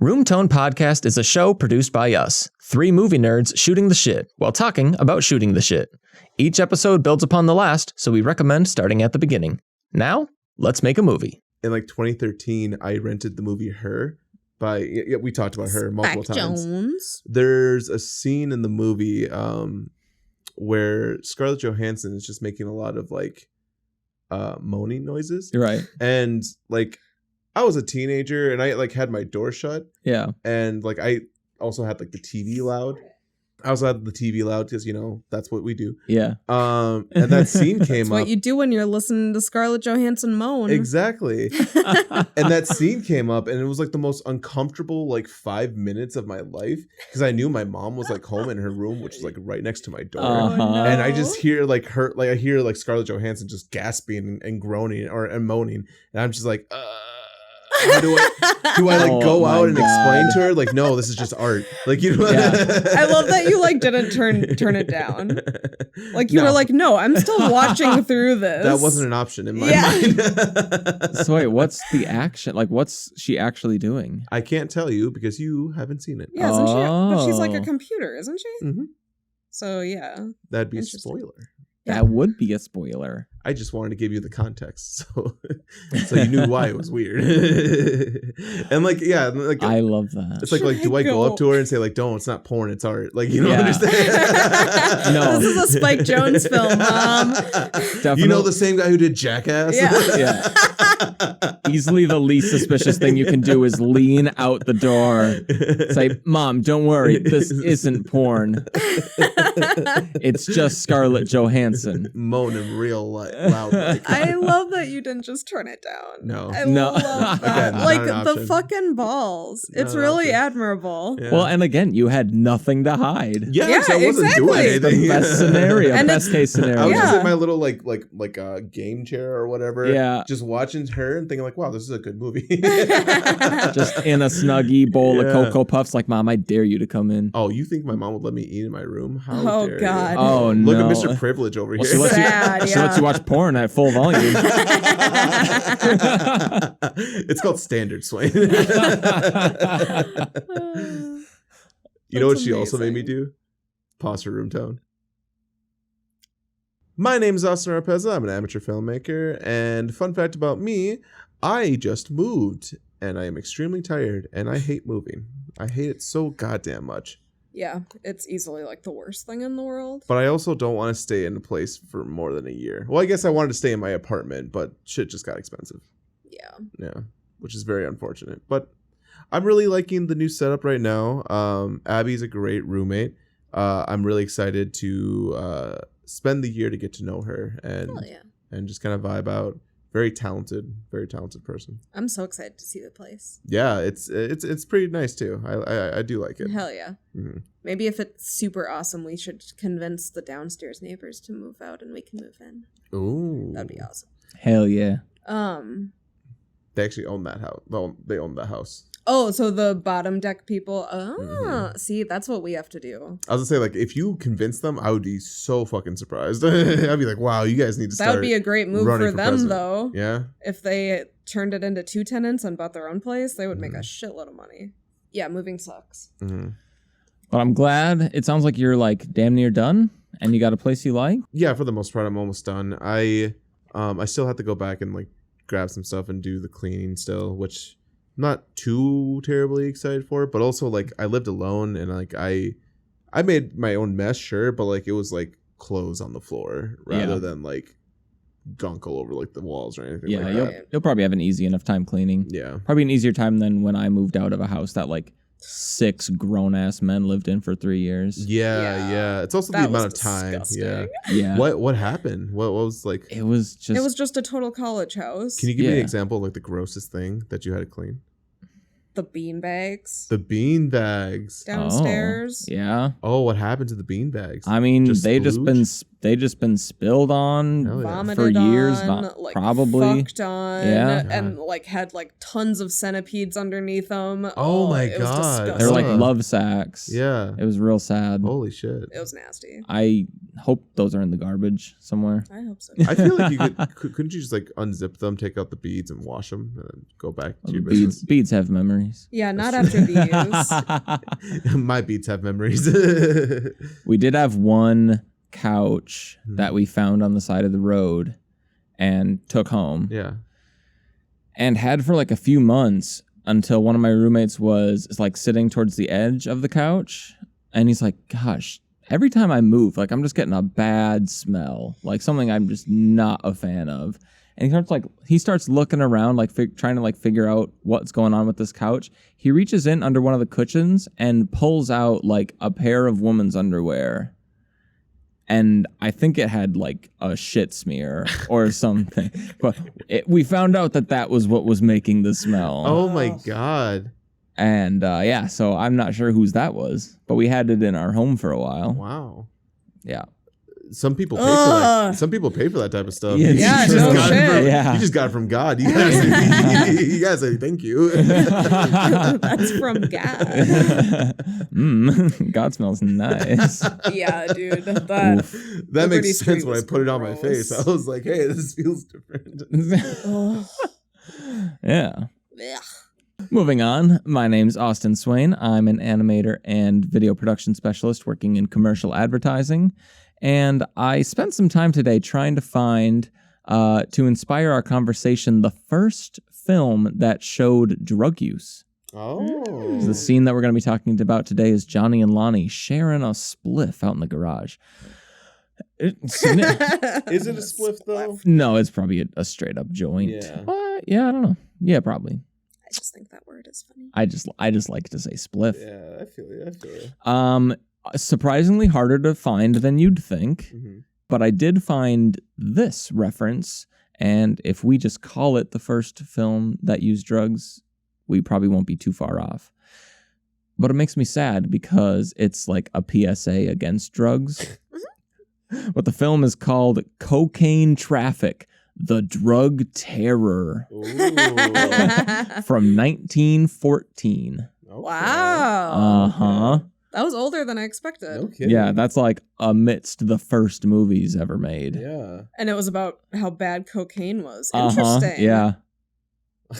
Room Tone Podcast is a show produced by us, three movie nerds shooting the shit while talking about shooting the shit. Each episode builds upon the last, so we recommend starting at the beginning. Now, let's make a movie. In like 2013, I rented the movie Her by, we talked about her multiple times. Jones. There's a scene in the movie where Scarlett Johansson is just making a lot of like moaning noises. Right. And like, I was a teenager and I like had my door shut. Yeah. And like, I also had like the TV loud. I also had the TV loud because, you know, that's what we do. Yeah. And that scene came That's up. what you do when you're listening to Scarlett Johansson moan. Exactly. And that scene came up and it was like the most uncomfortable like 5 minutes of my life because I knew my mom was like home in her room, which is like right next to my door. Uh-huh. And I just hear like her, like I hear like Scarlett Johansson just gasping and groaning and moaning. And I'm just like, how do I like go out and explain to her like, no, this is just art, like, you know. I love that you like didn't turn it down, like you were like, no, I'm still watching through this. That wasn't an option in my mind. So wait, what's the action? Like, what's she actually doing? I can't tell you because you haven't seen it. Yeah, isn't she? But she's like a computer, isn't she? Mm-hmm. So yeah, That'd be a spoiler. That would be a spoiler. I just wanted to give you the context, so you knew why it was weird. And like, yeah, like I love that. It's like do I go up to her and say like, don't, it's not porn, it's art? Like, you don't understand. No, this is a Spike Jonze film, Mom. Definitely. You know the same guy who did Jackass? Yeah. Easily the least suspicious thing you can do is lean out the door. Say, Mom, don't worry, this isn't porn. It's just Scarlett Johansson moaning real loud. Like I love that you didn't just turn it down. No. I No. love that. Again, not like an the option. fucking balls. Not It's an really option. admirable. Yeah. Well, and again, you had nothing to hide. Yes, Yeah, I wasn't exactly. doing It's anything. the best scenario, And best case I scenario. was just Yeah. in my little like game chair or whatever. Yeah. Just watching her and thinking like, wow, this is a good movie. Just in a Snuggie bowl of Cocoa Puffs, like, Mom, I dare you to come in. Oh, you think my mom would let me eat in my room? How Oh, dare God. you? Oh, no. Look at Mr. Privilege over Well, here. she lets, Sad, she lets you watch porn at full volume. It's called Standard Swain. You know what That's she also made me amazing. do? Pause for room tone. My name is Austin Arpeza. I'm an amateur filmmaker. And fun fact about me, I just moved. And I am extremely tired. And I hate moving. I hate it so goddamn much. Yeah, it's easily like the worst thing in the world. But I also don't want to stay in a place for more than a year. Well, I guess I wanted to stay in my apartment, but shit just got expensive. Yeah. Yeah, which is very unfortunate. But I'm really liking the new setup right now. Abby's a great roommate. I'm really excited to spend the year to get to know her and just kind of vibe out. Very talented person. I'm so excited to see the place. Yeah, it's pretty nice too. I do like it. Hell yeah. Mm-hmm. Maybe if it's super awesome, we should convince the downstairs neighbors to move out and we can move in. Ooh, That'd be awesome. Hell yeah. They actually own that house. Well, they own the house. Oh, so the bottom deck people. Mm-hmm. See, that's what we have to do. I was gonna say, like, if you convince them, I would be so fucking surprised. I'd be like, wow, you guys need to start. That would be a great move running for them, president. though. Yeah. If they turned it into 2 tenants and bought their own place, they would make a Mm-hmm. shitload of money. Yeah, moving sucks. Mm-hmm. But I'm glad. It sounds like you're like damn near done and you got a place you like. Yeah, for the most part, I'm almost done. I still have to go back and like grab some stuff and do the cleaning still, which I'm not too terribly excited for. But also, like, I lived alone and like I made my own mess, sure, but like it was like clothes on the floor rather than like gunk all over like the walls or anything. Yeah, like that. you'll probably have an easy enough time cleaning. Yeah. Probably an easier time than when I moved out of a house that like 6 grown-ass men lived in for 3 years. Yeah. It's also the That amount was of time. disgusting. Yeah. What happened? What was like? It was just a total college house. Can you give me an Yeah. example of like the grossest thing that you had to clean? The bean bags The bean bags. downstairs. Oh, yeah. Oh, what happened to the bean bags? I mean, Just they just been splooge? they just been spilled on Hell yeah. Vomited for years, on, like, probably. fucked on, Yeah. and like had like tons of centipedes underneath them. Oh my it was God. disgusting. They're like Ugh. love sacks. Yeah. It was real sad. Holy shit. It was nasty. I hope those are in the garbage somewhere. I hope so. I feel like you couldn't you just like unzip them, take out the beads, and wash them, and then go back to your business? Beads have memories. Yeah, not after these. My beads have memories. We did have one couch that we found on the side of the road and took home. Yeah. And had for like a few months until one of my roommates was like sitting towards the edge of the couch. And he's like, gosh, every time I move, like I'm just getting a bad smell, like something I'm just not a fan of. And he starts looking around, like trying to like figure out what's going on with this couch. He reaches in under one of the cushions and pulls out like a pair of women's underwear. And I think it had like a shit smear or something. But we found out that was what was making the smell. Oh my God. And yeah, so I'm not sure whose that was, but we had it in our home for a while. Wow. Yeah. Some people pay for that. Some people pay for that type of stuff. Yeah, You just no got it shit. from- Yeah. You just got it from God. You gotta say thank you. That's from God. God smells nice. Yeah, dude. Oof. That Liberty makes Street sense when I was put it on my gross. face. I was like, hey, this feels different. Ugh. Yeah. Ugh. Moving on, my name's Austin Swain. I'm an animator and video production specialist working in commercial advertising. And I spent some time today trying to find, to inspire our conversation, the first film that showed drug use. Oh. The scene that we're going to be talking about today is Johnny and Lonnie sharing a spliff out in the garage. Is it a spliff though? No, it's probably a straight up joint. Yeah. Yeah, I don't know. Yeah, probably. I just think that word is funny. I just like to say spliff. Yeah, I feel you. Surprisingly harder to find than you'd think, Mhm. but I did find this reference, and if we just call it the first film that used drugs, we probably won't be too far off. But it makes me sad because it's like a PSA against drugs. But the film is called Cocaine Traffic, The Drug Terror Ooh. from 1914. Okay. Wow. Uh-huh. That was older than I expected. No kidding. Yeah, that's like amidst the first movies ever made. Yeah. And it was about how bad cocaine was. Uh-huh. Interesting. Yeah.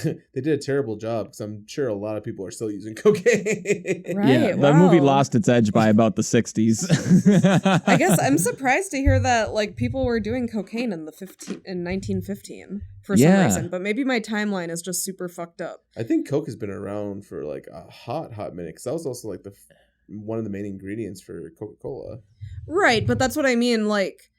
They did a terrible job because I'm sure a lot of people are still using cocaine. Right. Yeah, the wow. movie lost its edge by about the 60s. I guess I'm surprised to hear that like people were doing cocaine in 1915 for some Yeah. reason, but maybe my timeline is just super fucked up. I think Coke has been around for like a hot minute because that was also like one of the main ingredients for Coca-Cola. Right, but that's what I mean. Like,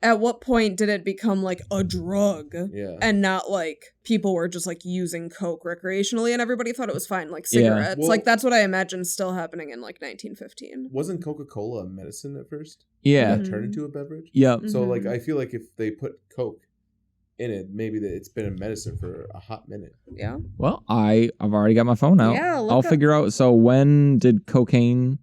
at what point did it become like a drug? Yeah. And not like people were just like using Coke recreationally and everybody thought it was fine, like Yeah. cigarettes. Well- like that's what I imagine still happening in like 1915. Wasn't Coca-Cola a medicine at first? Yeah. That turned into a beverage? Yep. So Mhm. like I feel like if they put Coke in it, maybe that it's been a medicine for a hot minute. Yeah. Well, I've already got my phone out. Yeah, look I'll up- figure out. So when did cocaine?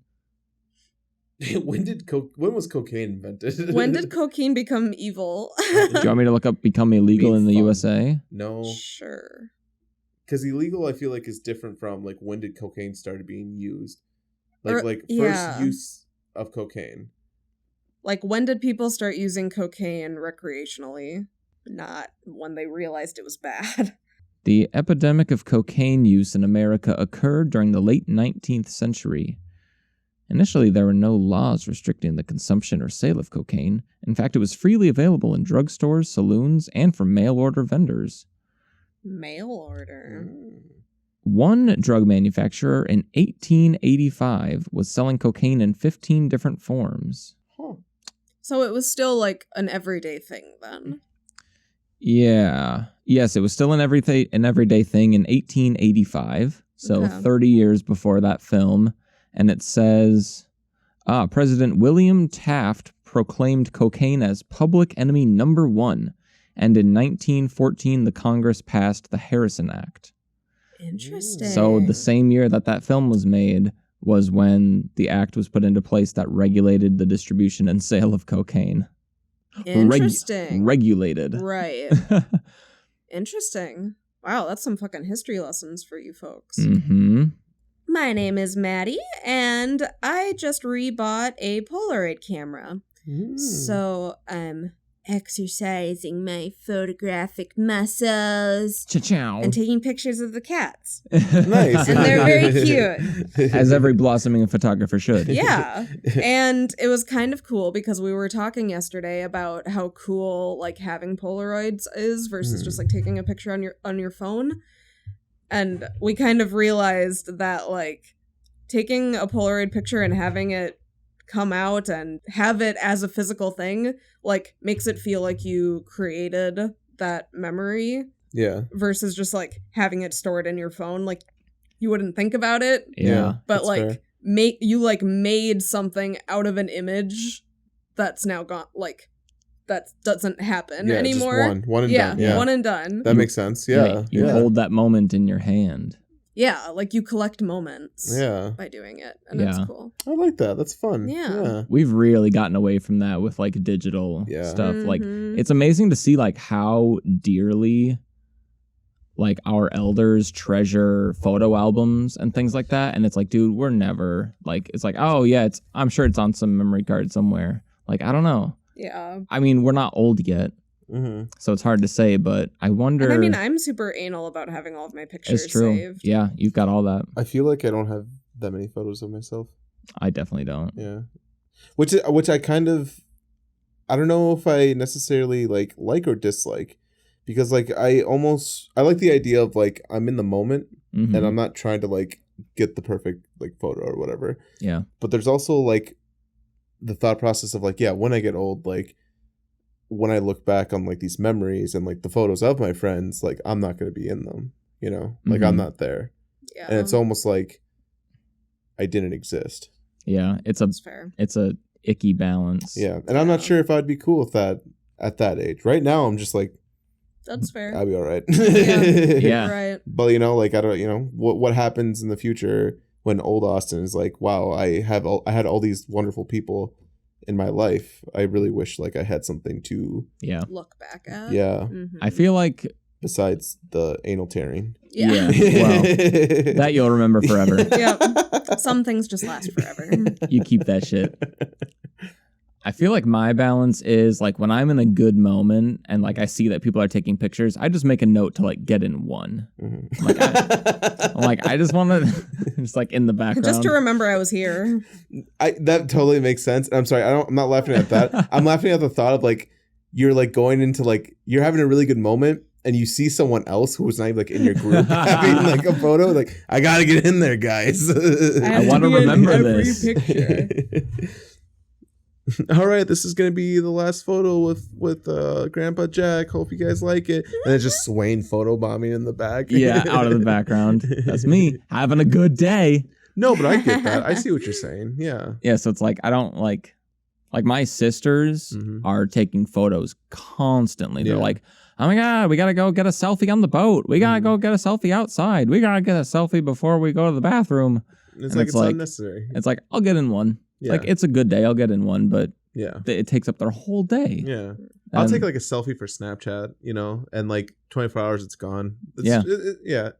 when was cocaine invented? When did cocaine become evil? Do you want me to look up become illegal Be in the fun. USA? No, Sure. because illegal I feel like is different from like when did cocaine started being used, like Or- like first yeah. use of cocaine. Like, when did people start using cocaine recreationally? Not when they realized it was bad. The epidemic of cocaine use in America occurred during the late 19th century. Initially, there were no laws restricting the consumption or sale of cocaine. In fact, it was freely available in drugstores, saloons, and from mail-order vendors. Mail order. One drug manufacturer in 1885 was selling cocaine in 15 different forms. Huh. So it was still like an everyday thing then. Yeah. Yes, it was still an everyday thing in 1885, so Okay. 30 years before that film. And it says, President William Taft proclaimed cocaine as public enemy number 1. And in 1914, the Congress passed the Harrison Act. Interesting. So the same year that film was made was when the act was put into place that regulated the distribution and sale of cocaine. Interesting. Regulated. Right. Interesting. Wow, that's some fucking history lessons for you folks. Mm-hmm. My name is Maddie, and I just rebought a Polaroid camera. So I'm exercising my photographic muscles Cha-chow. and taking pictures of the cats. Nice. And they're very cute. As every blossoming photographer should. Yeah. And it was kind of cool because we were talking yesterday about how cool like having Polaroids is versus just like taking a picture on your phone. And we kind of realized that like taking a Polaroid picture and having it come out and have it as a physical thing like makes it feel like you created that memory. Yeah. Versus just like having it stored in your phone. Like you wouldn't think about it. Yeah. But like made something out of an image that's now gone, like that doesn't happen anymore. Just one and done. Yeah, one and done. That makes sense. Yeah. You hold that moment in your hand. Yeah, like you collect moments by doing it. And it's cool. I like that. That's fun. Yeah. We've really gotten away from that with like digital stuff. Like it's amazing to see like how dearly like our elders treasure photo albums and things like that. And it's like, dude, we're never like, it's like, oh yeah, I'm sure it's on some memory card somewhere. Like, I don't know. Yeah. I mean, we're not old yet. So it's hard to say, but I wonder. And I mean, I'm super anal about having all of my pictures it's true. saved. Yeah, you've got all that. I feel like I don't have that many photos of myself. I definitely don't. Yeah. Which I kind of, I don't know if I necessarily like or dislike, because like I like the idea of like I'm in the moment and I'm not trying to like get the perfect like photo or whatever. Yeah. But there's also like the thought process of like, yeah, when I get old, like when I look back on like these memories and like the photos of my friends, like I'm not going to be in them, you know, like I'm not there. Yeah. And it's almost like I didn't exist. Yeah. It's a icky balance. Yeah. And I'm not sure if I'd be cool with that at that age. Right now, I'm just like, that's fair. I'll be all right. Yeah. Right. But you know, like I don't, you know, what happens in the future when old Austin is like, wow, I had all these wonderful people in my life. I really wish like I had something to look back at. Yeah. I feel like besides the anal tearing. Yeah. Well, that you'll remember forever. Yeah. Some things just last forever. You keep that shit. I feel like my balance is like when I'm in a good moment and like I see that people are taking pictures, I just make a note to like get in one. I just want to just like in the background. Just to remember I was here. That totally makes sense. I'm sorry. I'm not laughing at that. I'm laughing at the thought of like, you're like going into like, you're having a really good moment and you see someone else who was not even like in your group having like a photo. Like, I got to get in there, guys. I want to remember this. Picture. All right, this is gonna be the last photo with Grandpa Jack. Hope you guys like it. And it's just Swain photobombing in the back. Yeah, out of the background. That's me having a good day. No, but I get that. I see what you're saying. Yeah. Yeah, so it's like I don't like my sisters are taking photos constantly. They're like, oh my God, we gotta go get a selfie on the boat. We gotta go get a selfie outside. We gotta get a selfie before we go to the bathroom. It's like it's unnecessary. It's like I'll get in one. Yeah. Like it's a good day, I'll get in one, but it takes up their whole day. Yeah. I'll take like a selfie for Snapchat, you know, and like 24 hours it's gone. Yeah.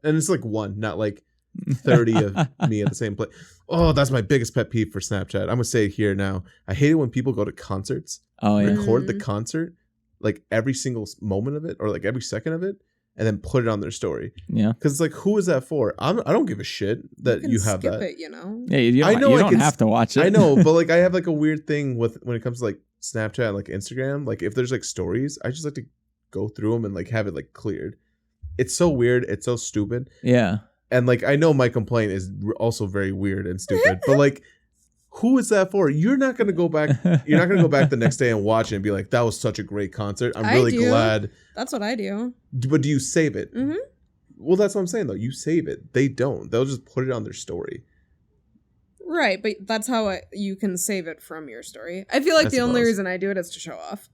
And it's like one, not like 30 of me at the same place. Oh, that's my biggest pet peeve for Snapchat. I'm gonna say it here now. I hate it when people go to concerts, record the concert, like every single moment of it or like every second of it, and then put it on their story. Yeah. Because it's like, who is that for? I don't give a shit that you have that. It, you know? Yeah, you don't have to watch it. I know, but like I have like a weird thing with when it comes to like Snapchat and like Instagram. Like if there's like stories, I just like to go through them and like have it like cleared. It's so weird. It's so stupid. Yeah. And like I know my complaint is also very weird and stupid, but like who is that for? You're not gonna go back. You're not gonna go back the next day and watch it and be like, "That was such a great concert. I'm really glad." That's what I do. But do you save it? Mm-hmm. Well, that's what I'm saying though. You save it. They don't. They'll just put it on their story. Right, but that's how you can save it from your story. I feel like the only reason I do it is to show off.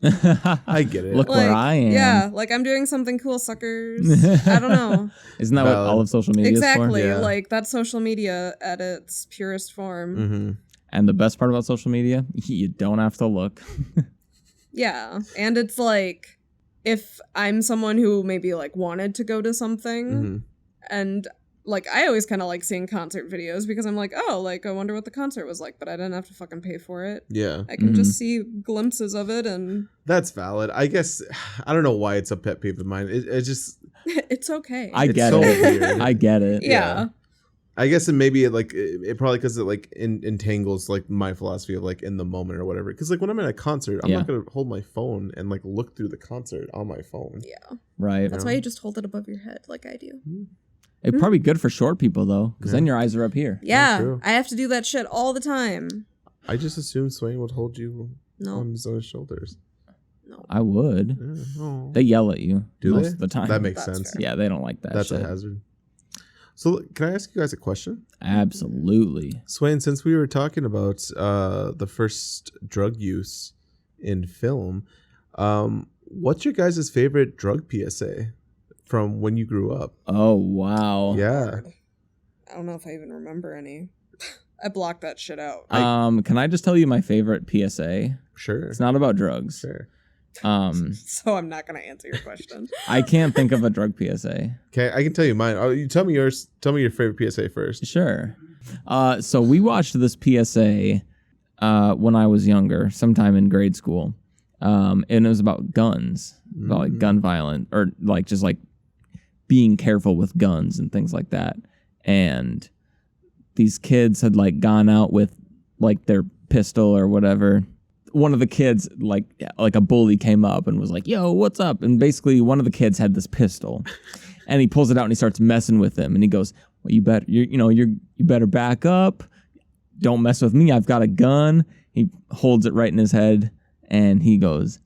I get it. Look like, where I am. Yeah, like I'm doing something cool, suckers. I don't know. Isn't that what all of social media exactly, is for? Yeah. Like that's social media at its purest form. Mm-hmm. And the best part about social media, you don't have to look. Yeah. And it's like, if I'm someone who maybe like wanted to go to something Mm-hmm. and like I always kind of like seeing concert videos because I'm like, oh, like I wonder what the concert was like, but I didn't have to fucking pay for it. Yeah. I can just see glimpses of it and That's valid. I guess I don't know why it's a pet peeve of mine. It just it's okay. I it's get so it. weird. I get it. yeah. I guess it maybe it probably because it like entangles like my philosophy of like in the moment or whatever. Because like when I'm at a concert, I'm Yeah. not gonna hold my phone and like look through the concert on my phone. Yeah. Right. That's why you just hold it above your head like I do. It'd probably be good for short people though, because Yeah. then your eyes are up here. Yeah. true. I have to do that shit all the time. I just assumed Swain would hold you No. on his own shoulders. No. I would. Yeah, oh. They yell at you Do most they? of the time. That makes That's sense. fair. Yeah, they don't like that That's shit. a hazard. So can I ask you guys a question? Absolutely. Swain, since we were talking about the first drug use in film, what's your guys' favorite drug PSA from when you grew up? Oh, wow. Yeah. I don't know if I even remember any. I blocked that shit out. Can I just tell you my favorite PSA? Sure. It's not about drugs. Sure. So I'm not going to answer your question. I can't think of a drug PSA. Okay, I can tell you mine. Oh, you tell me yours. Tell me your favorite PSA first. Sure. So we watched this PSA when I was younger, sometime in grade school. And it was about guns, about like gun violence, or like just like being careful with guns and things like that. And these kids had like gone out with like their pistol or whatever. One of the kids, like a bully, came up and was like, "Yo, what's up?" And basically, one of the kids had this pistol, and he pulls it out and he starts messing with him. And he goes, "Well, you better back up. Don't mess with me. I've got a gun." He holds it right in his head, and he goes,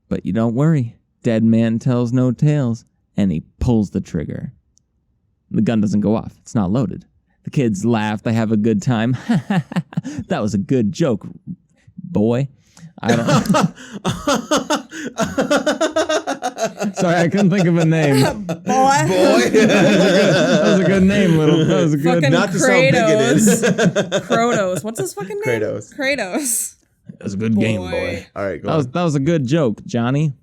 "But you don't worry. Dead man tells no tales." And he pulls the trigger. The gun doesn't go off. It's not loaded. The kids laugh. They have a good time. That was a good joke, boy. I don't. Sorry, I couldn't think of a name. Boy. That was a good name, little. That was a good. Fucking Not to sound bigoted. Kratos. What's his fucking name? Kratos. Kratos. That was a good game, boy. All right, go That on. was a good joke, Johnny.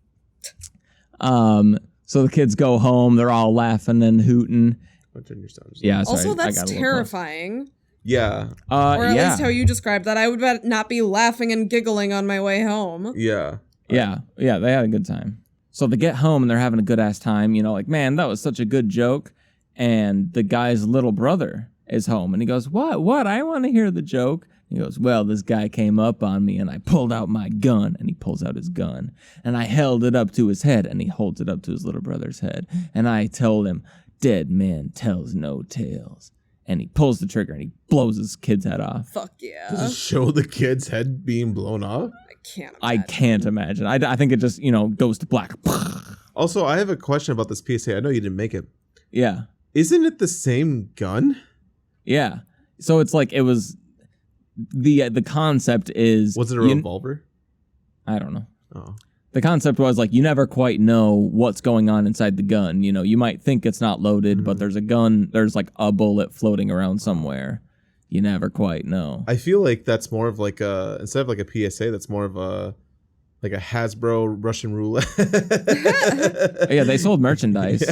So the kids go home. They're all laughing and hooting. I'll turn your sound just- Yeah. Sorry, Also, I that's got a little terrifying. Yeah. close. Or at Yeah. least how you described that. I would not be laughing and giggling on my way home. Yeah. Yeah, they had a good time. So they get home and they're having a good ass time, like, man, that was such a good joke. And the guy's little brother is home and he goes, What? I want to hear the joke. He goes, well, this guy came up on me and I pulled out my gun. And he pulls out his gun and I held it up to his head and he holds it up to his little brother's head. And I told him, dead man tells no tales. And he pulls the trigger and he blows his kid's head off. Fuck yeah. Does it show the kid's head being blown off? I can't I imagine. can't imagine. I think it just, goes to black. Also, I have a question about this PSA. I know you didn't make it. Yeah. Isn't it the same gun? Yeah. So it's like it was the concept is Was it a revolver? I don't know. Oh. The concept was like you never quite know what's going on inside the gun. You might think it's not loaded, but there's a gun, there's like a bullet floating around somewhere. You never quite know. I feel like that's more of like a, instead of like a PSA, that's more of a like a Hasbro Russian roulette. Yeah, they sold merchandise.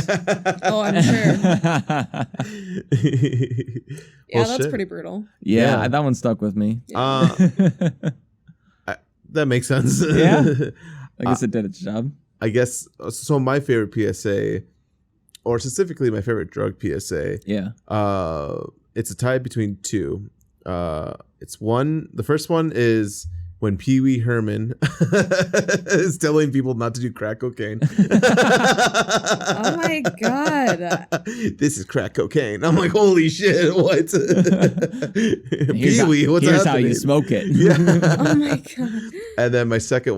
Oh, I'm sure. Yeah, Well, that's shit. pretty brutal. Yeah, Yeah. that one stuck with me. That makes sense. Yeah? I guess it did its job. I guess so. My favorite PSA, or specifically my favorite drug PSA, Yeah. it's a tie between two. It's one. The first one is when Pee Wee Herman is telling people not to do crack cocaine. Oh my god. This is crack cocaine. I'm like, holy shit! What? Pee Wee, what's here's happening? how you smoke it. Yeah. Oh my god. And then my second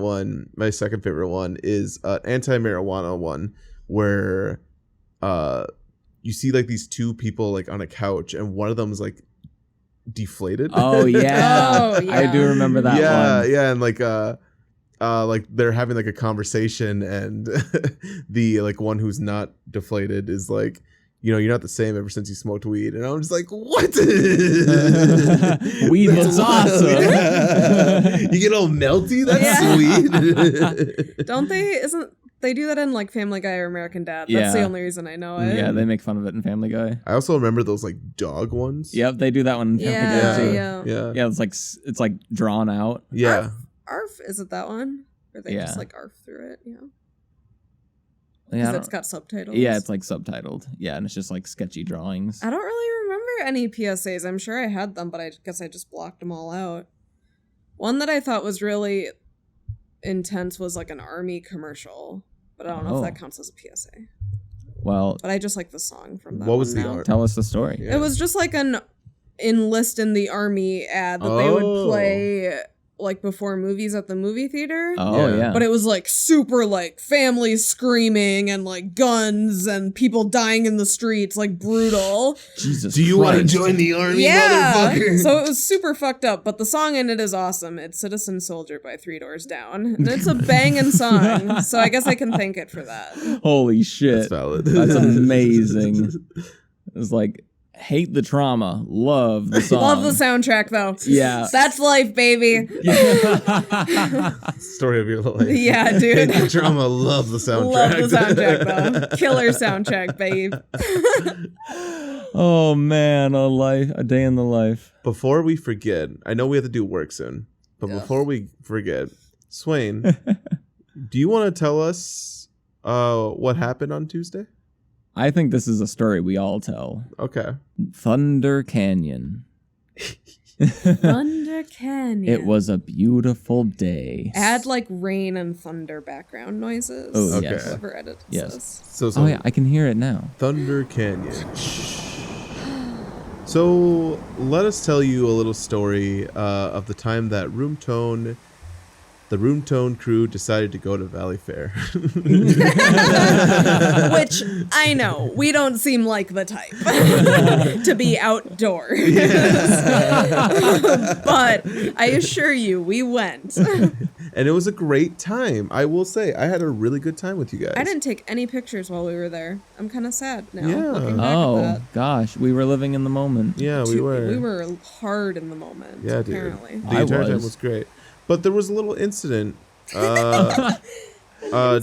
favorite one is anti-marijuana one, where you see like these two people like on a couch and one of them is like deflated. Oh yeah. Oh, yeah. I do remember that one. Yeah, and like they're having like a conversation and the like one who's not deflated is like, you know, you're not the same ever since you smoked weed. And I'm just like, what? Weed looks awesome. Yeah. You get all melty? That's sweet. Don't they? They do that in like Family Guy or American Dad? That's the only reason I know it. Yeah, they make fun of it in Family Guy. I also remember those like dog ones. Yep, they do that one in Family Guy too. Yeah. Yeah, it's like drawn out. Yeah. Arf, is it that one? Or they just like arf through it? Yeah. Because it's got subtitles. Yeah, it's like subtitled. Yeah, and it's just like sketchy drawings. I don't really remember any PSAs. I'm sure I had them, but I guess I just blocked them all out. One that I thought was really intense was like an army commercial, but I don't know if that counts as a PSA. Well, but I just like the song from that. What was the art? Tell us the story. Yeah. It was just like an enlist in the army ad that they would play like before movies at the movie theater. Oh yeah. But it was like super like families screaming and like guns and people dying in the streets, like brutal. Jesus. Do you want to join the army, motherfucker? So it was super fucked up, but the song in it is awesome. It's Citizen Soldier by Three Doors Down. And it's a banging song. So I guess I can thank it for that. Holy shit. That's valid. That's amazing. It's like, hate the trauma, love the song. Love the soundtrack though. Yeah. That's life, baby. Story of your life. Yeah, dude. Hate the drama, love the soundtrack. Love the soundtrack though. Killer soundtrack, babe. Oh man, a day in the life. Before we forget, I know we have to do work soon, but before we forget, Swain, do you want to tell us what happened on Tuesday? I think this is a story we all tell. Okay. Thunder Canyon. Thunder Canyon. It was a beautiful day. Add like rain and thunder background noises. Oh, okay. yes. Whoever edits this. So oh, yeah, I can hear it now. Thunder Canyon. So let us tell you a little story of the time that the Room Tone crew decided to go to Valley Fair. Which, I know, we don't seem like the type to be outdoors. But I assure you, we went. And it was a great time. I will say, I had a really good time with you guys. I didn't take any pictures while we were there. I'm kind of sad now. Yeah. Looking back at Oh, that. gosh. We were living in the moment. Yeah, we were. We were hard in the moment, Yeah, dude. apparently. The entire time was great. But there was a little incident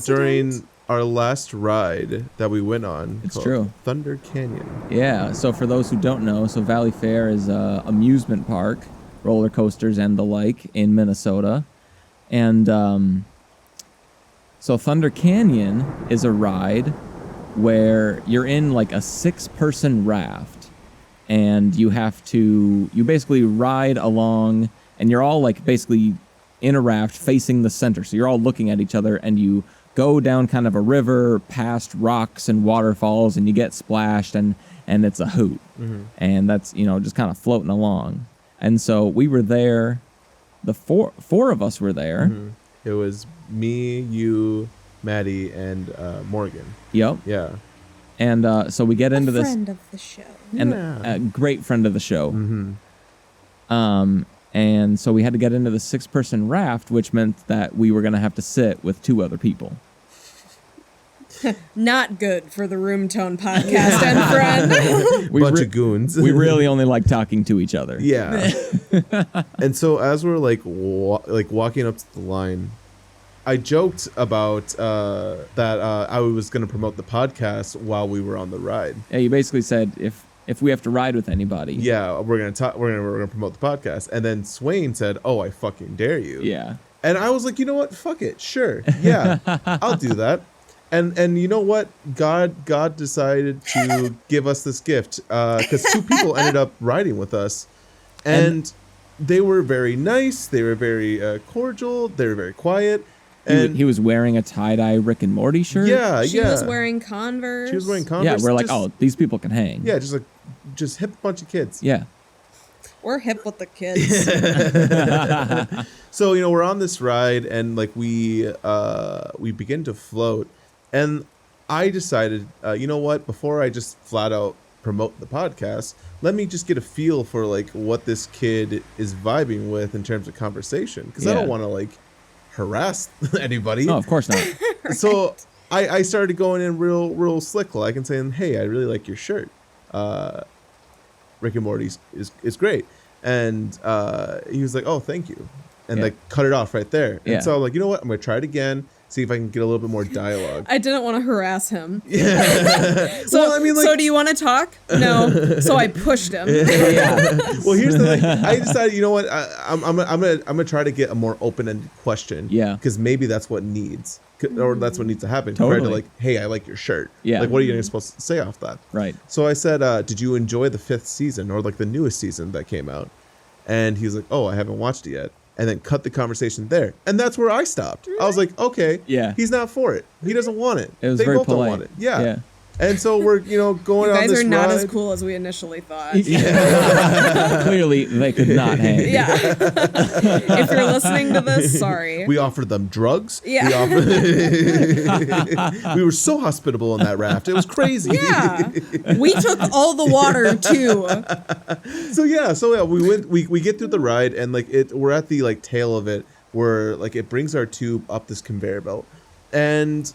during our last ride that we went on. It's called true. Thunder Canyon. Yeah, so for those who don't know, so Valley Fair is a amusement park, roller coasters and the like in Minnesota. And so Thunder Canyon is a ride where you're in like a 6-person raft and you basically ride along and you're all like basically in a raft facing the center. So you're all looking at each other and you go down kind of a river past rocks and waterfalls and you get splashed and it's a hoot. Mm-hmm. And that's, just kind of floating along. And so we were there. The four of us were there. Mm-hmm. It was me, you, Maddie, and Morgan. Yep. Yeah. And so we get into this. Friend of the show. And a great friend of the show. Mm-hmm. And so we had to get into the 6-person raft, which meant that we were going to have to sit with 2 other people. Not good for the Room Tone podcast and friend. Bunch of goons. We really only like talking to each other. Yeah. And so as we're like walking up to the line, I joked about that I was going to promote the podcast while we were on the ride. Yeah, you basically said if we have to ride with anybody. Yeah, we're gonna talk. We're gonna promote the podcast. And then Swain said, "Oh, I fucking dare you." Yeah. And I was like, you know what? Fuck it. Sure. Yeah, I'll do that. And you know what? God decided to give us this gift because 2 people ended up riding with us, and they were very nice. They were very cordial. They were very quiet. And he was wearing a tie-dye Rick and Morty shirt. Yeah, She was wearing Converse. She was wearing Converse. Yeah, we're like, these people can hang. Yeah, just hip bunch of kids. Yeah. We're hip with the kids. So we're on this ride and like we begin to float, and I decided, you know what? Before I just flat out promote the podcast, let me just get a feel for like what this kid is vibing with in terms of conversation, because I don't want to like harass anybody. No, of course not. So I started going in real slick like and saying, hey, I really like your shirt. Rick and Morty is great. And he was like, oh, thank you. And like cut it off right there. And so I'm like, you know what? I'm going to try it again. See if I can get a little bit more dialogue. I didn't want to harass him. Yeah. So, well, I mean, like, so do you want to talk? No. So I pushed him. Well, here's the thing. I decided, you know what? I'm gonna try to get a more open-ended question. Yeah. Because maybe that's what needs, or that's what needs to happen. Totally. Compared to like, hey, I like your shirt. Yeah. Like, what are you supposed to say off that? Right. So I said, did you enjoy the 5th season or like the newest season that came out? And he's like, oh, I haven't watched it yet. And then cut the conversation there. And that's where I stopped. Really? I was like, okay, he's not for it. He doesn't want it. It was they very both polite. Don't want it. Yeah. And so we're, going on this ride. You guys are not as cool as we initially thought. Clearly, they could not hang. Yeah. If you're listening to this, sorry. We offered them drugs. Yeah. We were so hospitable on that raft. It was crazy. Yeah. We took all the water too. So we get through the ride and like we're at the like tail of it where like it brings our tube up this conveyor belt. And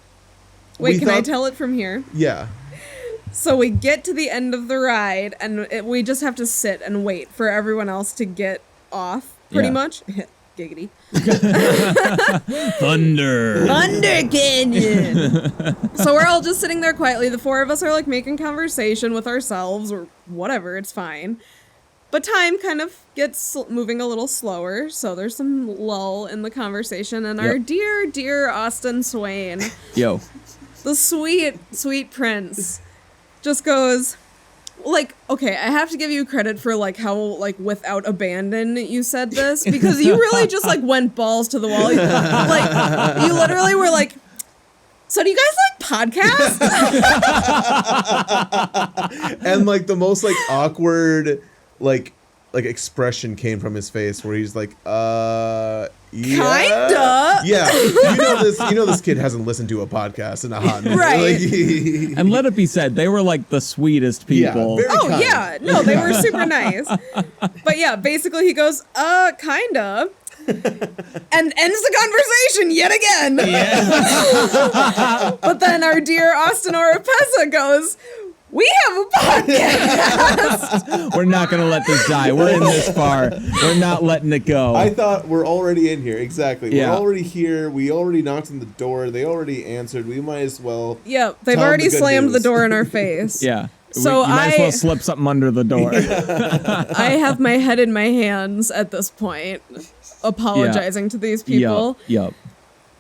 wait, can I tell it from here? Yeah. So we get to the end of the ride, and we just have to sit and wait for everyone else to get off, pretty much. Giggity. Thunder Canyon. So we're all just sitting there quietly. The 4 of us are like making conversation with ourselves or whatever. It's fine. But time kind of gets moving a little slower, so there's some lull in the conversation. And our dear, dear Austin Swain, the sweet, sweet prince, just goes, like, okay, I have to give you credit for, like, how, like, without abandon you said this, because you really just, like, went balls to the wall. Like, you literally were like, so do you guys like podcasts? And, like, the most, like, awkward... like expression came from his face where he's like, yeah. Kinda. Yeah. You know this kid hasn't listened to a podcast in a hot minute. Right. Like, and let it be said, they were like the sweetest people. Yeah, very kind. Yeah. No, they were super nice. But yeah, basically he goes, kinda. And ends the conversation yet again. Yeah. But then our dear Austin Oropesa goes, we have a podcast. We're not going to let this die. We're in this far. We're not letting it go. I thought we're already in here. Exactly. Yeah. We're already here. We already knocked on the door. They already answered. We might as well. Yeah, they've already slammed the door in our face. Yeah. So you might as well slip something under the door. I have my head in my hands at this point, apologizing to these people. Yup.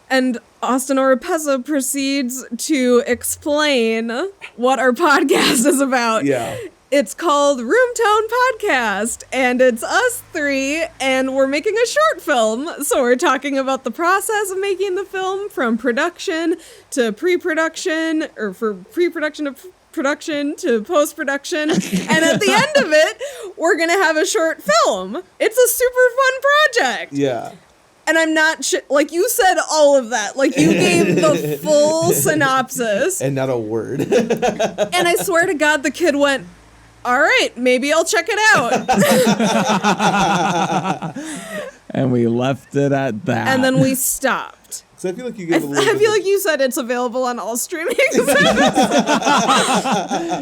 And Austin Oropesa proceeds to explain what our podcast is about. Yeah. It's called Room Tone Podcast, and it's us 3, and we're making a short film. So we're talking about the process of making the film, from production to pre-production, or for pre-production to production to post-production. And at the end of it, we're going to have a short film. It's a super fun project. Yeah. And I'm not like, you said all of that. Like, you gave the full synopsis. And not a word. And I swear to God, the kid went, all right, maybe I'll check it out. And we left it at that. And then we stopped. So I feel like you gave I feel like you said it's available on all streaming services.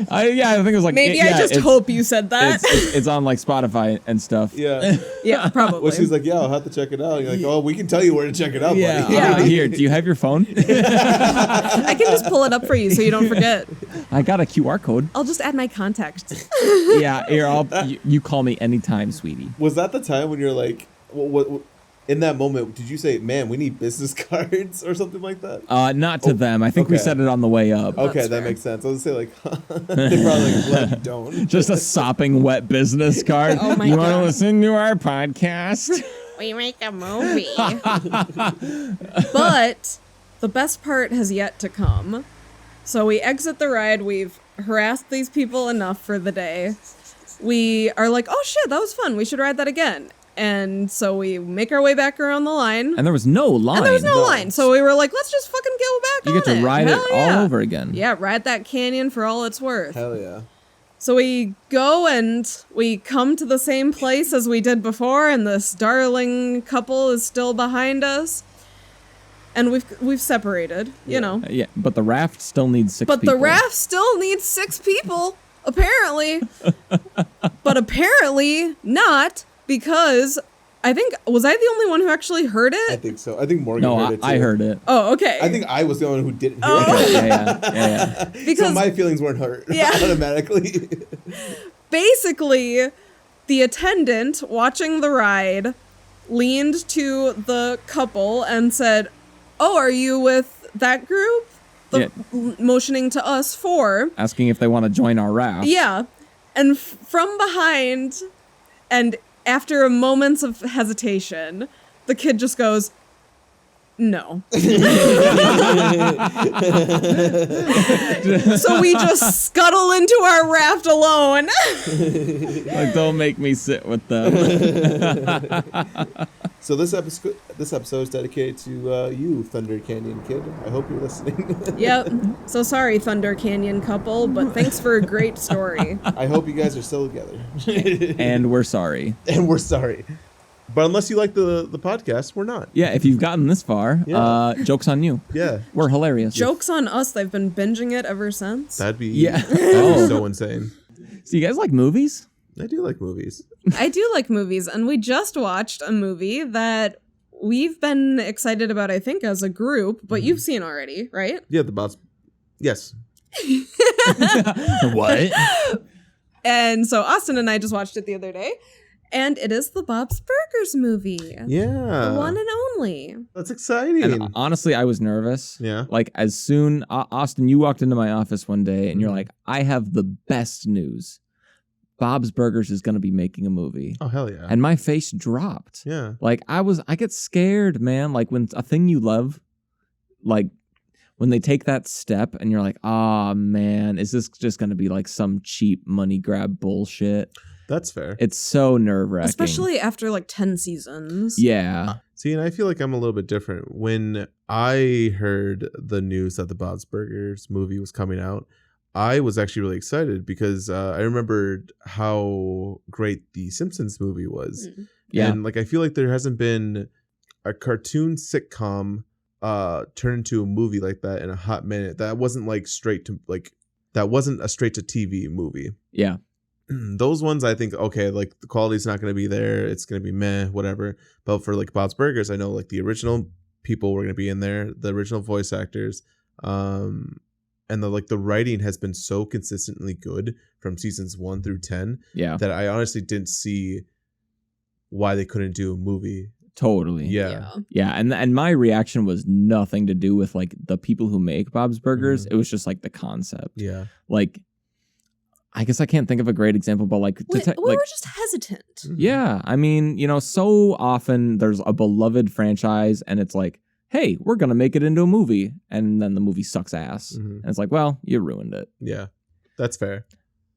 I think it was like... Maybe I just hope you said that. It's on like Spotify and stuff. Yeah. Yeah, probably. Well, she's like, yeah, I'll have to check it out. And you're like, oh, we can tell you where to check it out, buddy. Yeah. Here, do you have your phone? I can just pull it up for you so you don't forget. I got a QR code. I'll just add my contacts. Yeah, here, you call me anytime, sweetie. Was that the time when you're like, what in that moment, did you say, man, we need business cards or something like that? Not to them. I think we said it on the way up. Okay, that makes sense. I was going to say, like, they probably like, well, you don't. Just a sopping wet business card. Oh my you God. want to listen to our podcast? We make a movie. But the best part has yet to come. So we exit the ride. We've harassed these people enough for the day. We are like, oh shit, that was fun. We should ride that again. And so we make our way back around the line. And there was no line. So we were like, let's just fucking go back on it. You get to ride it all over again. Yeah, ride that canyon for all it's worth. Hell yeah. So we go and we come to the same place as we did before, and this darling couple is still behind us. and we've separated, you know. Yeah, but the raft still needs 6 But people. the raft still needs 6 people, apparently. But apparently not, because was I the only one who actually heard I it? think so. I think Morgan No, heard it too. I heard it. Oh, okay. I think I was the only one who didn't hear Oh. it. Yeah. Because- so my feelings weren't hurt Yeah. automatically. Basically, the attendant watching the ride leaned to the couple and said, "Oh, are you with that group?" Motioning to us 4. Asking if they want to join our raft. Yeah. And from behind, and after a moments of hesitation, the kid just goes, "No." So we just scuttle into our raft alone. Like, don't make me sit with them. So this episode is dedicated to you, Thunder Canyon kid. I hope you're listening. Yep. So sorry, Thunder Canyon couple, but thanks for a great story. I hope you guys are still together. And we're sorry. And we're sorry. But unless you like the podcast, we're not. Yeah, if you've gotten this far, Yeah. joke's on you. Yeah. We're hilarious. Joke's on us. They've been binging it ever since. That'd be Yeah. so insane. So you guys like movies? I do like movies. I do like movies, and we just watched a movie that we've been excited about, I think, as a group, but you've seen already, right? Yeah, the bots. Yes. What? And so Austin and I just watched it the other day, and it is the Bob's Burgers movie. Yeah. The one and only. That's exciting. And honestly, I was nervous. Yeah. Like, as soon, Austin, you walked into my office one day and you're like, I have the best news. Bob's Burgers is going to be making a movie. Oh, hell yeah. And my face dropped. Yeah. Like, I get scared, man. Like, when a thing you love, like, when they take that step and you're like, oh, man, is this just going to be like some cheap money grab bullshit? That's fair. It's so nerve-wracking. Especially after like 10 seasons. Yeah. See, and I feel like I'm a little bit different. When I heard the news that the Bob's Burgers movie was coming out, I was actually really excited because I remembered how great the Simpsons movie was. Yeah. And like, I feel like there hasn't been a cartoon sitcom turn into a movie like that in a hot minute. That wasn't like that wasn't a straight to TV movie. Yeah. Those ones, I think, okay, like the quality's not going to be there. It's going to be meh, whatever. But for like Bob's Burgers, I know like the original people were going to be in there, the original voice actors. And the writing has been so consistently good from seasons 1 through 10 Yeah. that I honestly didn't see why they couldn't do a movie. Totally. Yeah. Yeah, and my reaction was nothing to do with like the people who make Bob's Burgers. It was just like the concept. Yeah. Like, I guess I can't think of a great example, but like, We were just hesitant. yeah, I mean, so often there's a beloved franchise, and it's like, hey, we're gonna make it into a movie, and then the movie sucks ass, and it's like, well, you ruined it. Yeah. That's fair.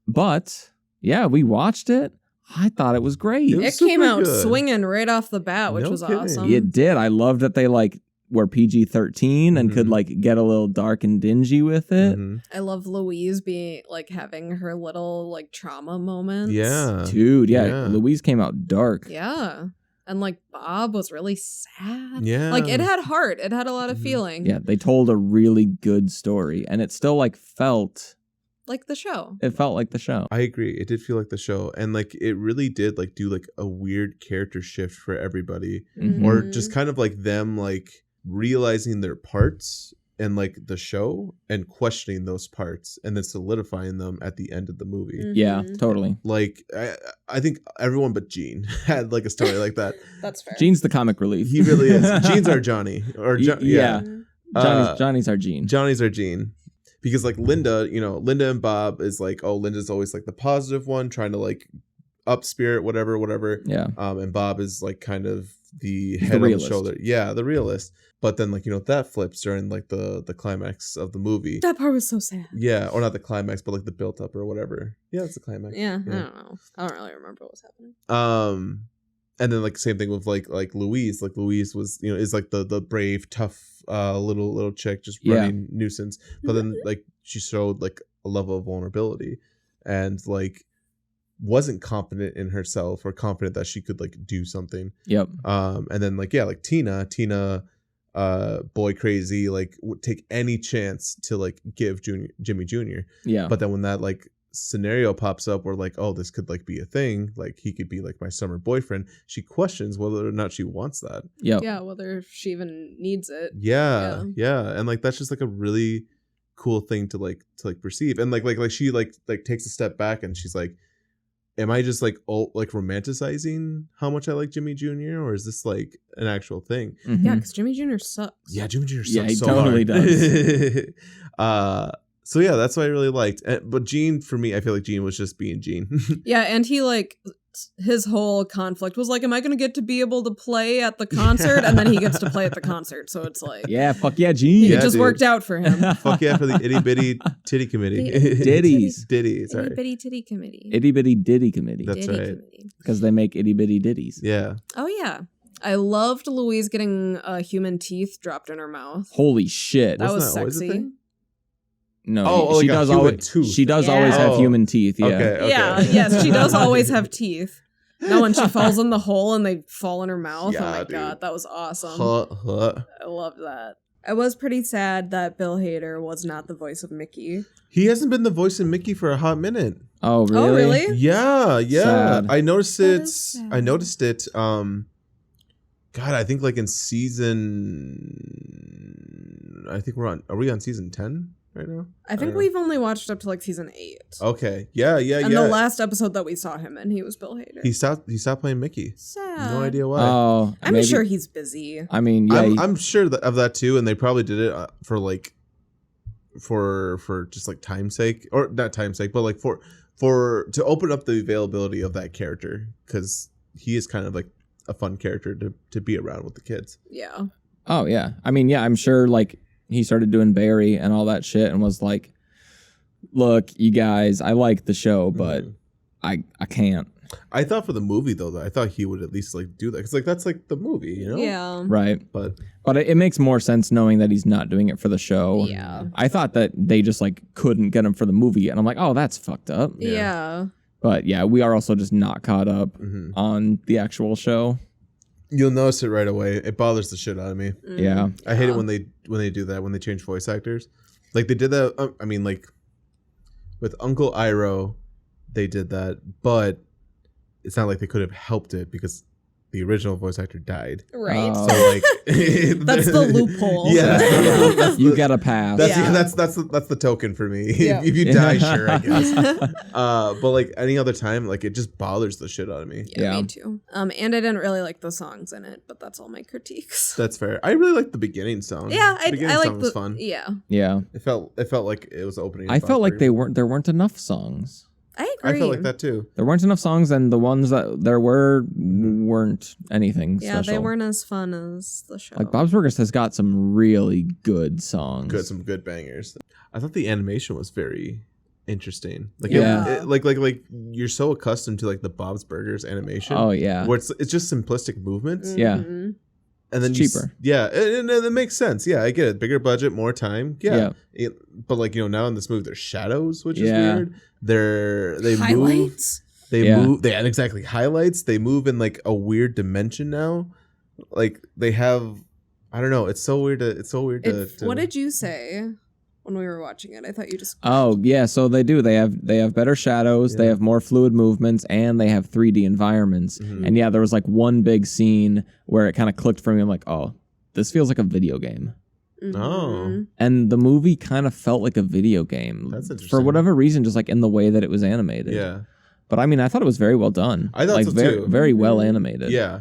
But yeah, we watched it. I thought it was great. It was It came super out good. swinging right off the bat, which No was kidding. awesome. It did. I loved that they like were PG-13 and could Mhm. like get a little dark and dingy with it. Mhm. I love Louise being like having her little like trauma moments. Yeah. Dude, yeah, Yeah. Louise came out dark. Yeah. And like Bob was really sad. Yeah. Like it had heart. It had a lot of Mhm. feeling. Yeah, they told a really good story, and it still like felt Like the show. like the show. I agree. It did feel like the show. And like it really did like do like a weird character shift for everybody. Mhm. Or just kind of like them like realizing their parts in like the show and questioning those parts and then solidifying them at the end of the movie. Yeah, Mhm. totally. Like I think everyone but Gene had like a story like that. That's fair. Gene's the comic relief. He really is. Gene's our Johnny. Or Yeah. Uh, Johnny's our Gene. Johnny's our Gene. Because like Linda and Bob is like, oh, Linda's always like the positive one, trying to like up spirit, whatever. Yeah. And Bob is like kind of the He's head the on the realist. shoulder. Yeah, the realist. But then like, that flips during like the climax of the movie. That part was so sad. Yeah, or not the climax, but like the built up or whatever. Yeah, it's the climax. Yeah, Yeah. I don't know. I don't really remember what was happening. And then like same thing with like Louise. Like Louise was, is like the brave, tough little chick just Yeah. running nuisance. But then like she showed like a level of vulnerability and like wasn't confident in herself or confident that she could like do something. Yep. And then like Tina boy crazy, like would take any chance to like give Jimmy Jr. Yeah. But then when that like scenario pops up where like, oh, this could like be a thing, like he could be like my summer boyfriend, she questions whether or not she wants that. Yeah, whether she even needs it. Yeah. And like that's just like a really cool thing to perceive. And like she like takes a step back and she's like, am I just like romanticizing how much I like Jimmy Jr., or is this like an actual thing? Mm-hmm. Yeah, because Jimmy Jr. sucks. Yeah, Jimmy Jr. sucks he so totally hard. Does. So yeah, that's what I really liked. But Gene, for me, I feel like Gene was just being Gene. Yeah, and he like his whole conflict was like, am I going to get to be able to play at the concert? And then he gets to play at the concert. So it's like, yeah, fuck yeah, Gene. it just worked out for him. Fuck yeah for the itty bitty titty committee. Ditties. Ditty, sorry. Itty bitty titty committee. Itty bitty ditty committee. That's Ditty right. committee. Because they make itty bitty ditties. Yeah. Oh yeah. I loved Louise getting human teeth dropped in her mouth. Holy shit. That was Wasn't that always a sexy. thing? No, Oh, she like a does human always. tooth. She does Yeah. always have Oh. human teeth. Yeah. Okay. Yeah, yes, she does always have teeth. No, when she falls in the hole and they fall in her mouth. Yeah, oh my dude. god, that was awesome. Huh. I loved that. I was pretty sad that Bill Hader was not the voice of Mickey. He hasn't been the voice of Mickey for a hot minute. Oh really? Oh, really? Yeah. Sad. I noticed That it. is sad. I noticed it. God, I think like in are we on season 10 right now? I think don't know. we've only watched up to like season 8. Okay. Yeah. And the last episode that we saw him in, he was Bill Hader. He stopped playing Mickey. sad. No idea why. Oh, I'm maybe- sure he's busy. I mean, yeah. I'm sure of that too, and they probably did it for like for just like time's sake, or not time's sake, but like for to open up the availability of that character, because he is kind of like a fun character to be around with the kids. Yeah. Oh yeah. I mean, yeah. I'm sure like he started doing Barry and all that shit, and was like, "Look, you guys, I like the show, but I can't." I thought for the movie though, I thought he would at least like do that, because like that's like the movie, you know? Yeah. Right. But it makes more sense knowing that he's not doing it for the show. Yeah. I thought that they just like couldn't get him for the movie, and I'm like, oh, that's fucked up. Yeah. But yeah, we are also just not caught up on the actual show. you'll notice it right away. It bothers the shit out of me. Yeah. I hate it when they do that, when they change voice actors. Like they did that. I mean, like with Uncle Iroh, they did that, but it's not like they could have helped it because the original voice actor died. Right. Oh. So like That's the loophole. Yeah, that's You the- got a pass. That's the token for me. Yeah. If you die, sure, I guess. But like any other time, like it just bothers the shit out of me. Yeah, Yeah. me too. And I didn't really like the songs in it, but that's all my critiques. That's fair. I really liked the beginning song. Yeah, the beginning I like song was fun. Yeah, Yeah. It felt like it was opening. I song felt for like you. there weren't enough songs. I agree. I felt like that too. There weren't enough songs, and the ones that there weren't anything Yeah, special. they weren't as fun as the show. Like Bob's Burgers has got some really good songs. Some good bangers. I thought the animation was very interesting. Like Yeah. like you're so accustomed to like the Bob's Burgers animation. Oh yeah. Where it's just simplistic movements. Yeah. Mhm. And then It's you cheaper. Yeah, and it makes sense. Yeah, I get it. Bigger budget, more time. Yeah. But like, now in this movie there's shadows, which is Yeah. weird. They move. Highlights. They Yeah. move. They add exactly highlights. They move in like a weird dimension now. Like they have, I don't know. It's so weird. What did you say when we were watching it? I thought you just. Oh yeah, so they do. They have better shadows. They Yeah. have more fluid movements, and they have 3D environments. Mhm. And yeah, there was like one big scene where it kind of clicked for me. I'm like, oh, this feels like a video game. Mhm. And the movie kind of felt like a video game. That's For interesting. whatever reason, just like in the way that it was animated. Yeah. But I mean, I thought it was very well done. I thought like so, very, too. very well animated. Yeah.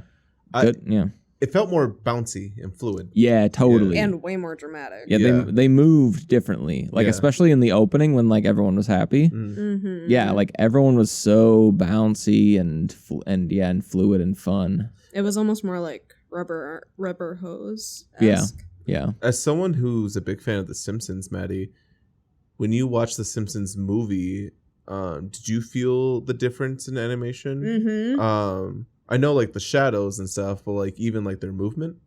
Good. Yeah. It felt more bouncy and fluid. Yeah, totally. And way more dramatic. yeah, Yeah. they moved differently. Like Yeah. especially in the opening when like everyone was happy. Mm. Mm-hmm. Yeah, like everyone was so bouncy and fluid and fun. It was almost more like rubber hose. Yeah. Yeah. As someone who's a big fan of The Simpsons, Maddie, when you watch The Simpsons movie, did you feel the difference in animation? Mm-hmm. I know like the shadows and stuff, but like even like their movement.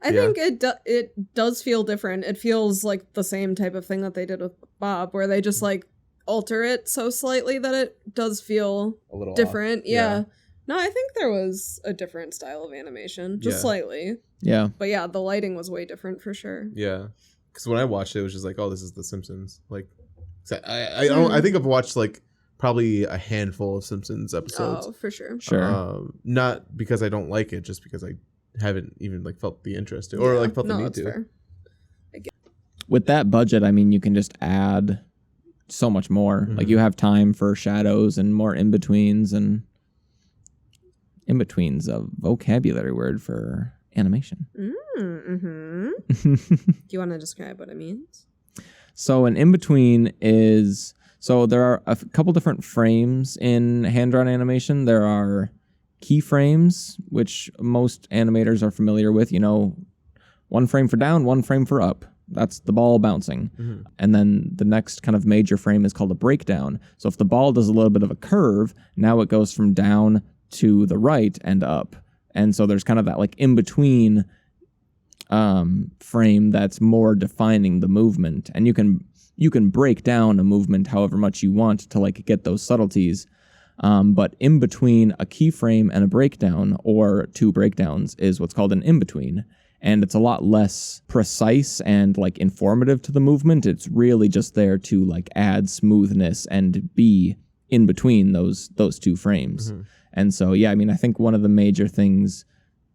I think it does feel different. It feels like the same type of thing that they did with Bob, where they just like alter it so slightly that it does feel A little different. off. Yeah. No, I think there was a different style of animation, just slightly. Yeah. But yeah, the lighting was way different for sure. Yeah, because when I watched it was just like, oh, this is The Simpsons. Like, I think I've watched like probably a handful of Simpsons episodes. Oh, for sure. Sure. Not because I don't like it, just because I haven't even like felt the interest or like felt the need to. Fair. With that budget, I mean, you can just add so much more. Like you have time for shadows and more in-betweens, and in-betweens a vocabulary word for animation. Do you want to describe what it means? So an in-between is, so there are a couple different frames in hand-drawn animation. There are keyframes, which most animators are familiar with. You know, one frame for down, one frame for up. That's the ball bouncing. And then the next kind of major frame is called a breakdown. So if the ball does a little bit of a curve, now it goes from down to the right and up. And so there's kind of that like in-between frame that's more defining the movement. And you can break down a movement however much you want to like get those subtleties. But in between a keyframe and a breakdown, or two breakdowns, is what's called an in-between. And it's a lot less precise and like informative to the movement. It's really just there to like add smoothness and be in between those two frames. And so, yeah, I mean, I think one of the major things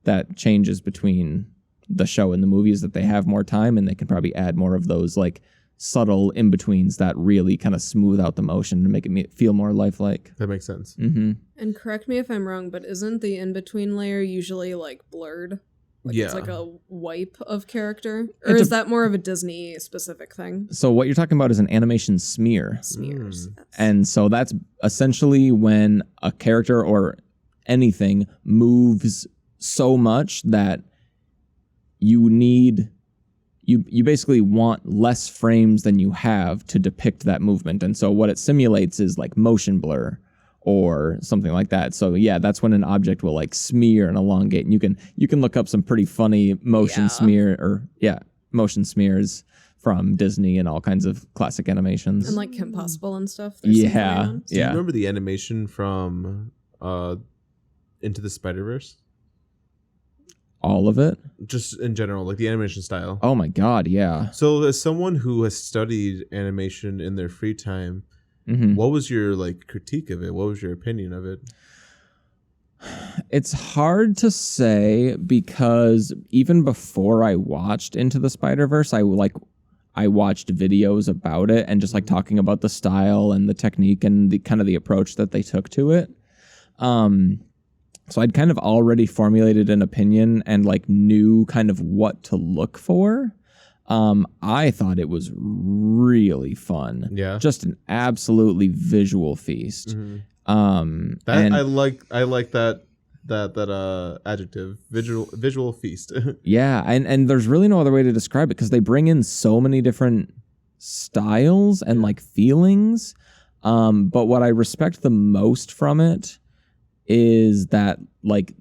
that changes between the show and the movie is that they have more time and they can probably add more of those like subtle in-betweens that really kind of smooth out the motion and make it feel more lifelike. That makes sense. And correct me if I'm wrong, but isn't the in-between layer usually like blurred? Like it's like a wipe of character? Or is that more of a Disney specific thing? So what you're talking about is an animation smear. Smears. And so that's essentially when a character or anything moves so much that you basically want less frames than you have to depict that movement. And so what it simulates is like motion blur or something like that. So yeah, that's when an object will like smear and elongate. And you can look up some pretty funny motion motion smears from Disney and all kinds of classic animations. And like Kim Possible and stuff. Do you remember the animation from Into the Spider-Verse? All of it? Just in general, like the animation style. Oh my God, yeah. So as someone who has studied animation in their free time, what was your like critique of it? What was your opinion of it? It's hard to say because even before I watched Into the Spider-Verse, I watched videos about it and just like talking about the style and the technique and the kind of the approach that they took to it. So I'd kind of already formulated an opinion and like knew kind of what to look for. I thought it was really fun. Yeah. Just an absolutely visual feast. I like that adjective, visual feast. Yeah, and there's really no other way to describe it because they bring in so many different styles and like feelings. But what I respect the most from it is that like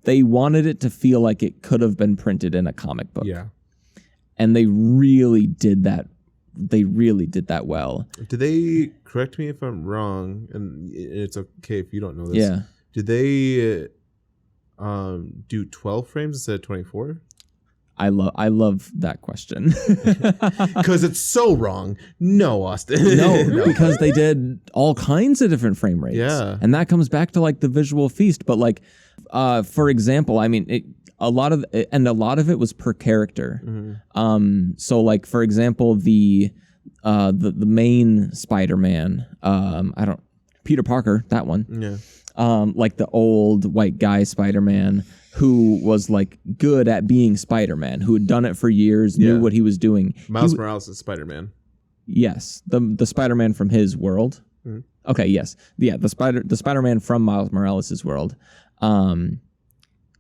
they wanted it to feel like it could have been printed in a comic book. Yeah. And they really did that. They really did that well. Did they, correct me if I'm wrong, and it's okay if you don't know this. Yeah. Did they do 12 frames instead of 24? I love that question. Because it's so wrong. No, Austin. No, because they did all kinds of different frame rates. Yeah. And that comes back to like the visual feast. But like, for example, I mean, a lot of it was per character. So like, for example, the main Spider-Man, Peter Parker, that one. Yeah. Like the old white guy Spider-Man who was like good at being Spider-Man, who had done it for years, knew what he was doing. Miles Morales is Spider-Man. Yes, the Spider-Man from his world. Okay, yes, yeah, the Spider-Man from Miles Morales' world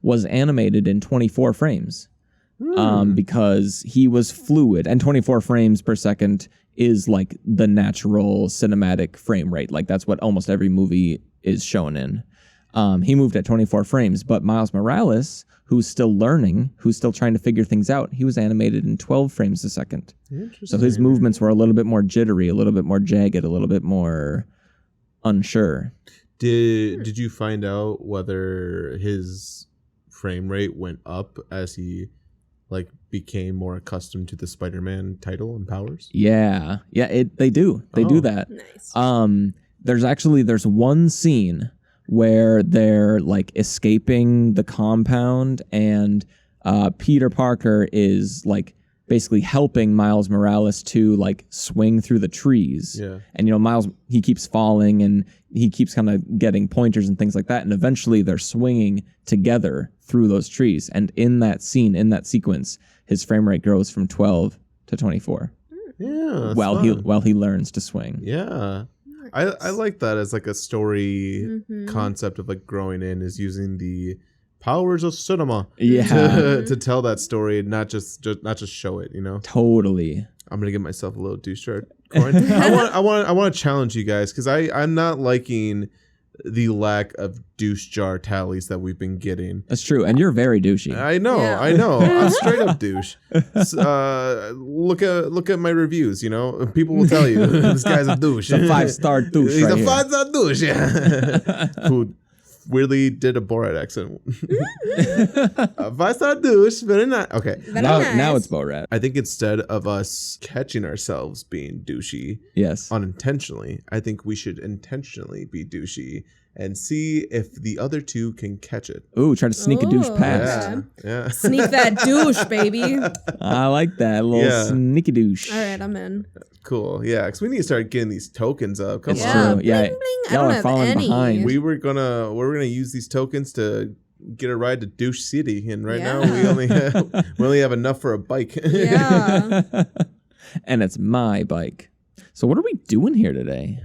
was animated in 24 frames because he was fluid, and 24 frames per second is like the natural cinematic frame rate. Like that's what almost every movie is shown in. He moved at 24 frames, but Miles Morales, who's still learning, who's still trying to figure things out, he was animated in 12 frames a second. So his movements were a little bit more jittery, a little bit more jagged, a little bit more unsure. Did you find out whether his frame rate went up as he like became more accustomed to the Spider-Man title and powers? Yeah. They do that. Nice. There's one scene where they're like escaping the compound, and Peter Parker is like basically helping Miles Morales to like swing through the trees. Yeah. And Miles, he keeps falling and he keeps kind of getting pointers and things like that, and eventually they're swinging together through those trees. And in that scene, in that sequence, his frame rate grows from 12 to 24. Yeah. While he learns to swing. Yeah. I like that as like a story concept of like growing in, is using the powers of cinema to tell that story, not just show it, Totally. I'm gonna give myself a little douche jar coin. I want to challenge you guys, because I'm not liking the lack of douche jar tallies that we've been getting. That's true, and you're very douchey. I know. I'm straight up douche. Look at my reviews. People will tell you this guy's a douche. He's a 5-star douche. He's right a here. 5-star douche. Yeah. Who weirdly did a Borat accent. A 5-star douche. Very nice. Okay. Now it's Borat. I think instead of us catching ourselves being douchey, Yes, unintentionally, I think we should intentionally be douchey and see if the other two can catch it. Ooh, try to sneak a douche Ooh, past. okay. Yeah. Sneak that douche, baby. All I like that little sneaky douche. right, I'm in. Cool. Yeah, because we need to start getting these tokens up. Come It's on. true. Yeah, Bling, bling. I y'all don't are have falling any. behind. We're gonna use these tokens to get a ride to Douche City, and right now Yeah. we only have enough for a bike. Yeah. And it's my bike. So what are we doing here today?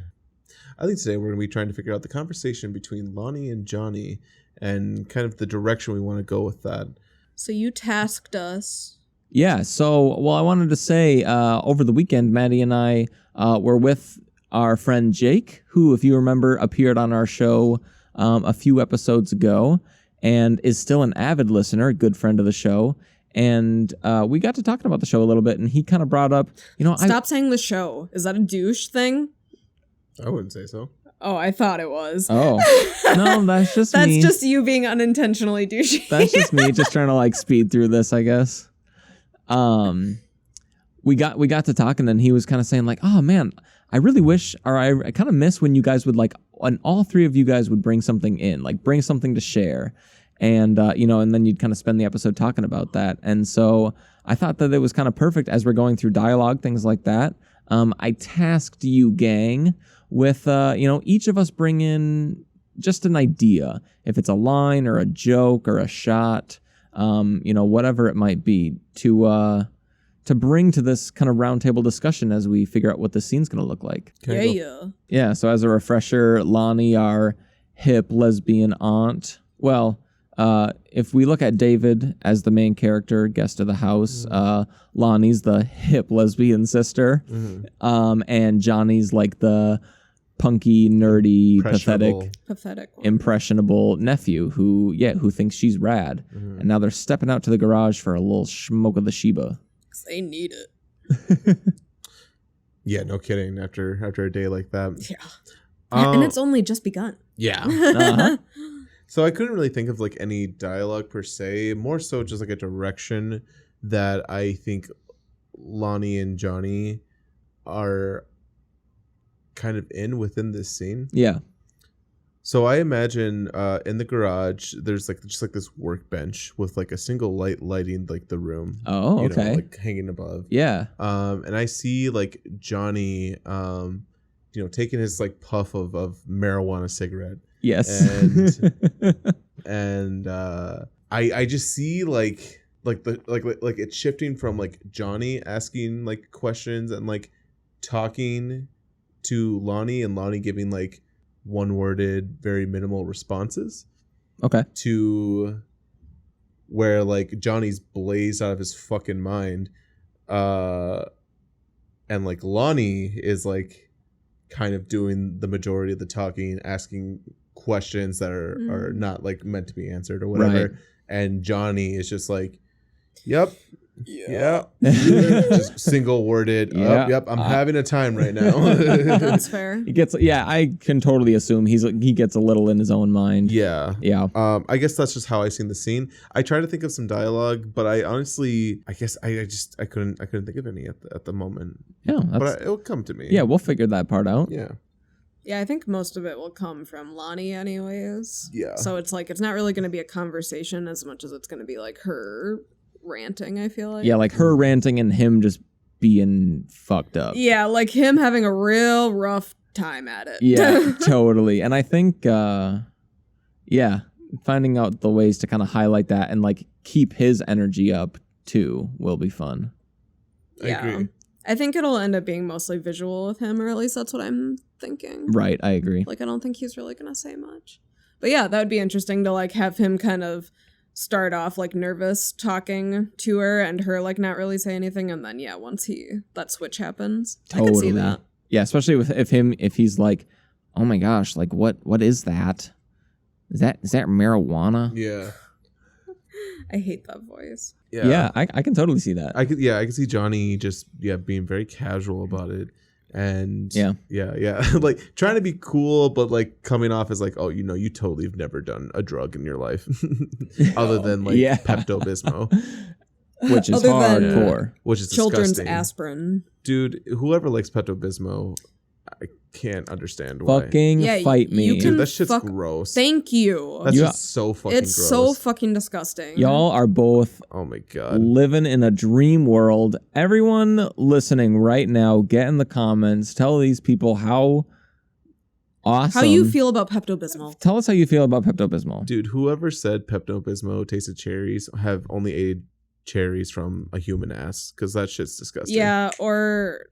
I think today we're gonna be trying to figure out the conversation between Lonnie and Johnny, and kind of the direction we want to go with that. So you tasked us. Yeah, so, I wanted to say, over the weekend, Maddie and I were with our friend Jake, who, if you remember, appeared on our show a few episodes ago, and is still an avid listener, a good friend of the show. And we got to talking about the show a little bit, and he kind of brought up, Stop saying the show. Is that a douche thing? I wouldn't say so. Oh, I thought it was. Oh, no, that's just me. That's just you being unintentionally douchey. That's just me just trying to like speed through this, I guess. We got to talking, and he was kind of saying like, oh man, I really wish, or I kind of miss when you guys would like, and all three of you guys would bring something in, like bring something to share. And, and then you'd kind of spend the episode talking about that. And so I thought that it was kind of perfect as we're going through dialogue, things like that. I tasked you, gang, with, each of us bring in just an idea. If it's a line or a joke or a shot, whatever it might be, to bring to this kind of roundtable discussion as we figure out what this scene's going to look like. Yeah, so as a refresher, Lonnie, our hip lesbian aunt, if we look at David as the main character, guest of the house, Lonnie's the hip lesbian sister, and Johnny's like the punky, nerdy, pathetic, impressionable nephew who thinks she's rad. And now they're stepping out to the garage for a little smoke of the Sheba. They need it. Yeah, no kidding. After a day like that. Yeah. And it's only just begun. Yeah. Uh-huh. So I couldn't really think of like any dialogue per se, more so just like a direction that I think Lonnie and Johnny are kind of within this scene. Yeah. So I imagine in the garage there's like just like this workbench with like a single light lighting like the room. Oh, okay. Like hanging above. Yeah. And I see like Johnny taking his like puff of marijuana cigarette. Yes. And I just see like it's shifting from like Johnny asking like questions and like talking to Lonnie, and Lonnie giving like one-worded, very minimal responses. Okay. To where like Johnny's blazed out of his fucking mind, and like Lonnie is like kind of doing the majority of the talking, asking questions that are not like meant to be answered or whatever. Right. And Johnny is just like, yep, Yeah. Just single worded. Yeah. Yep. I'm having a time right now. That's fair. He gets. Yeah, I can totally assume he gets a little in his own mind. Yeah. Yeah. I guess that's just how I seen the scene. I tried to think of some dialogue, but I honestly, I guess I couldn't think of any at the moment. Yeah. But it'll come to me. Yeah, we'll figure that part out. Yeah. Yeah, I think most of it will come from Lonnie anyways. Yeah. So it's like, it's not really going to be a conversation as much as it's going to be like her ranting, I feel like. Yeah, like her ranting and him just being fucked up. Yeah, like him having a real rough time at it. Yeah, totally. And I think, finding out the ways to kind of highlight that and like keep his energy up too will be fun. I agree. I think it'll end up being mostly visual with him, or at least that's what I'm thinking. Right, I agree. Like, I don't think he's really going to say much. But yeah, that would be interesting to like have him kind of start off like nervous talking to her and her like not really say anything, and then once that switch happens, Totally. I can see that. Yeah, especially if he's like, oh my gosh, like what is that? Is that marijuana? Yeah. I hate that voice. Yeah, I can totally see that. I could see Johnny just being very casual about it, and yeah, like trying to be cool, but like coming off as like, oh, you totally have never done a drug in your life, other than like Pepto-Bismol, which is other than hardcore, which is children's disgusting. aspirin. Dude, whoever likes Pepto-Bismol, I can't understand why. Fucking fight me. You can Dude, that shit's gross. Thank you. That's just so fucking It's gross. so fucking disgusting. Y'all are both Oh my god. living in a dream world. Everyone listening right now, get in the comments. Tell these people how awesome. How you feel about Pepto-Bismol. Tell us how you feel about Pepto-Bismol. Dude, whoever said Pepto-Bismol tasted cherries have only ate cherries from a human ass, because that shit's disgusting. Yeah, or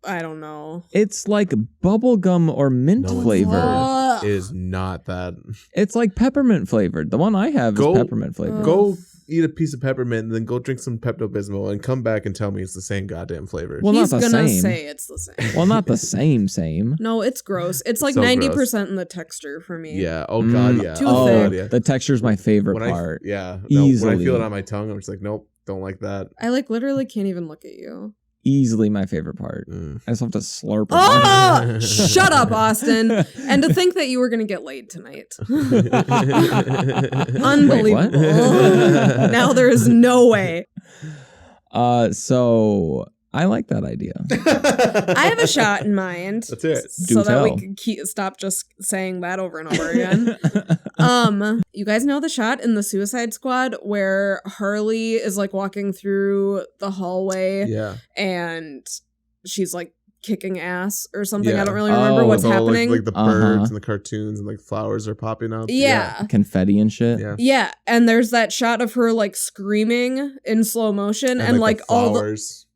I don't know. It's like bubblegum or mint No, it's flavored. Ugh. It is not that. It's like peppermint flavored. The one I have is peppermint flavored. Go eat a piece of peppermint and then go drink some Pepto-Bismol and come back and tell me it's the same goddamn flavor. Well, He's not the gonna same. say it's the same. Well, not the same. No, it's gross. It's like So 90% in the texture for me. Yeah. Oh god, yeah. Too Oh thick. god, yeah. The texture's my favorite When part. when I Easily. feel it on my tongue, I'm just like, nope, don't like that. I like literally can't even look at you. Easily my favorite part. Mm. I just have to slurp it. Oh, shut up, Austin. And to think that you were going to get laid tonight. Unbelievable. what? Now there is no way. So I like that idea. I have a shot in mind. That's it. Do So that we tell. can stop just saying that over and over again. You guys know the shot in the Suicide Squad where Harley is like walking through the hallway Yeah. and she's like kicking ass or something. Yeah. I don't really remember Oh, what's With all, happening. Like the Uh-huh. birds and the cartoons and like flowers are popping up. Yeah. Confetti and shit. Yeah. Yeah, and there's that shot of her like screaming in slow motion and like the all the flowers.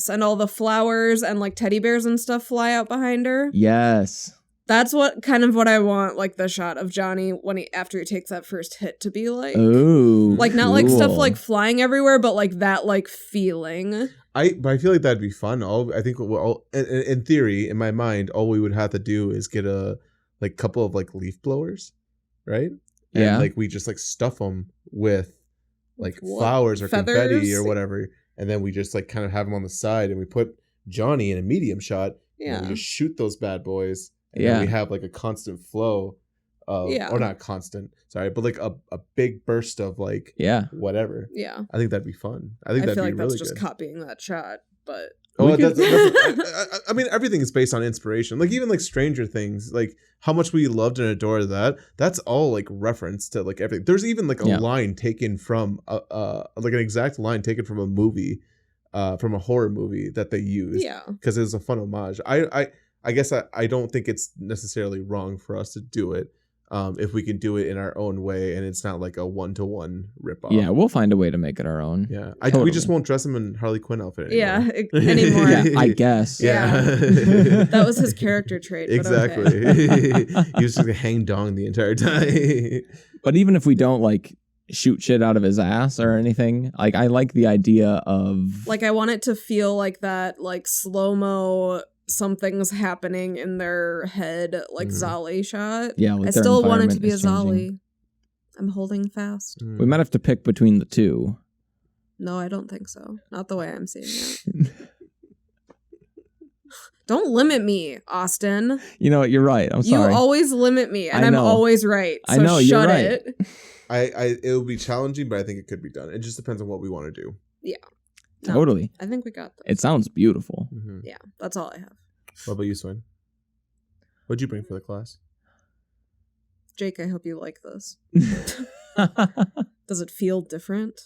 and all the flowers and like teddy bears and stuff fly out behind her. Yes. That's what I want like the shot of Johnny after he takes that first hit to be like. Ooh. Like not like stuff cool. like flying everywhere, but like that like feeling. But I feel like that'd be fun. I think in theory, in my mind, all we would have to do is get a like couple of like leaf blowers, right? And Yeah. like we just like stuff them with like What? flowers or confetti Feathers? or whatever, and then we just like kind of have them on the side, and we put Johnny in a medium shot. And Yeah. we just shoot those bad boys, and Yeah. then we have like a constant flow of, Yeah. or not constant, sorry, but like a big burst of like Yeah. whatever. Yeah. I think that'd be fun. I I think feel that'd like be that's really just good. copying that shot, but Oh, We could- I mean, everything is based on inspiration. Like even like Stranger Things, like how much we loved and adored that. That's all like reference to like everything. There's even like a Yeah. line taken from like an exact line taken from a movie, from a horror movie that they used. yeah. because it was a fun homage. I guess I don't think it's necessarily wrong for us to do it. If we can do it in our own way and it's not like a 1-to-1 ripoff. Yeah, we'll find a way to make it our own. Yeah. We Totally. just won't dress him in Harley Quinn outfit anymore. Yeah, anymore. Yeah, I guess. Yeah. That was his character trait. But Exactly. okay. He was just gonna hang dong the entire time. But even if we don't like shoot shit out of his ass or anything, like I like the idea of Like I want it to feel like that, like slow-mo, something's happening in their head, like Mhm. Zolly shot. yeah, like I their still want it to environment be a is changing. Zolly. I'm holding fast. We might have to pick between the two. No, I don't think so. Not the way I'm seeing it. Don't limit me, Austin. You know what? You're right. I'm sorry. You always limit me, and I I'm know. always right. So I know, you're shut right. it. It will be challenging, but I think it could be done. It just depends on what we want to do. No, Totally. I think we got this. It sounds beautiful. Mm-hmm. Yeah, that's all I have. What about you, Swin? What'd you bring for the class? Jake, I hope you like this. Does it feel different?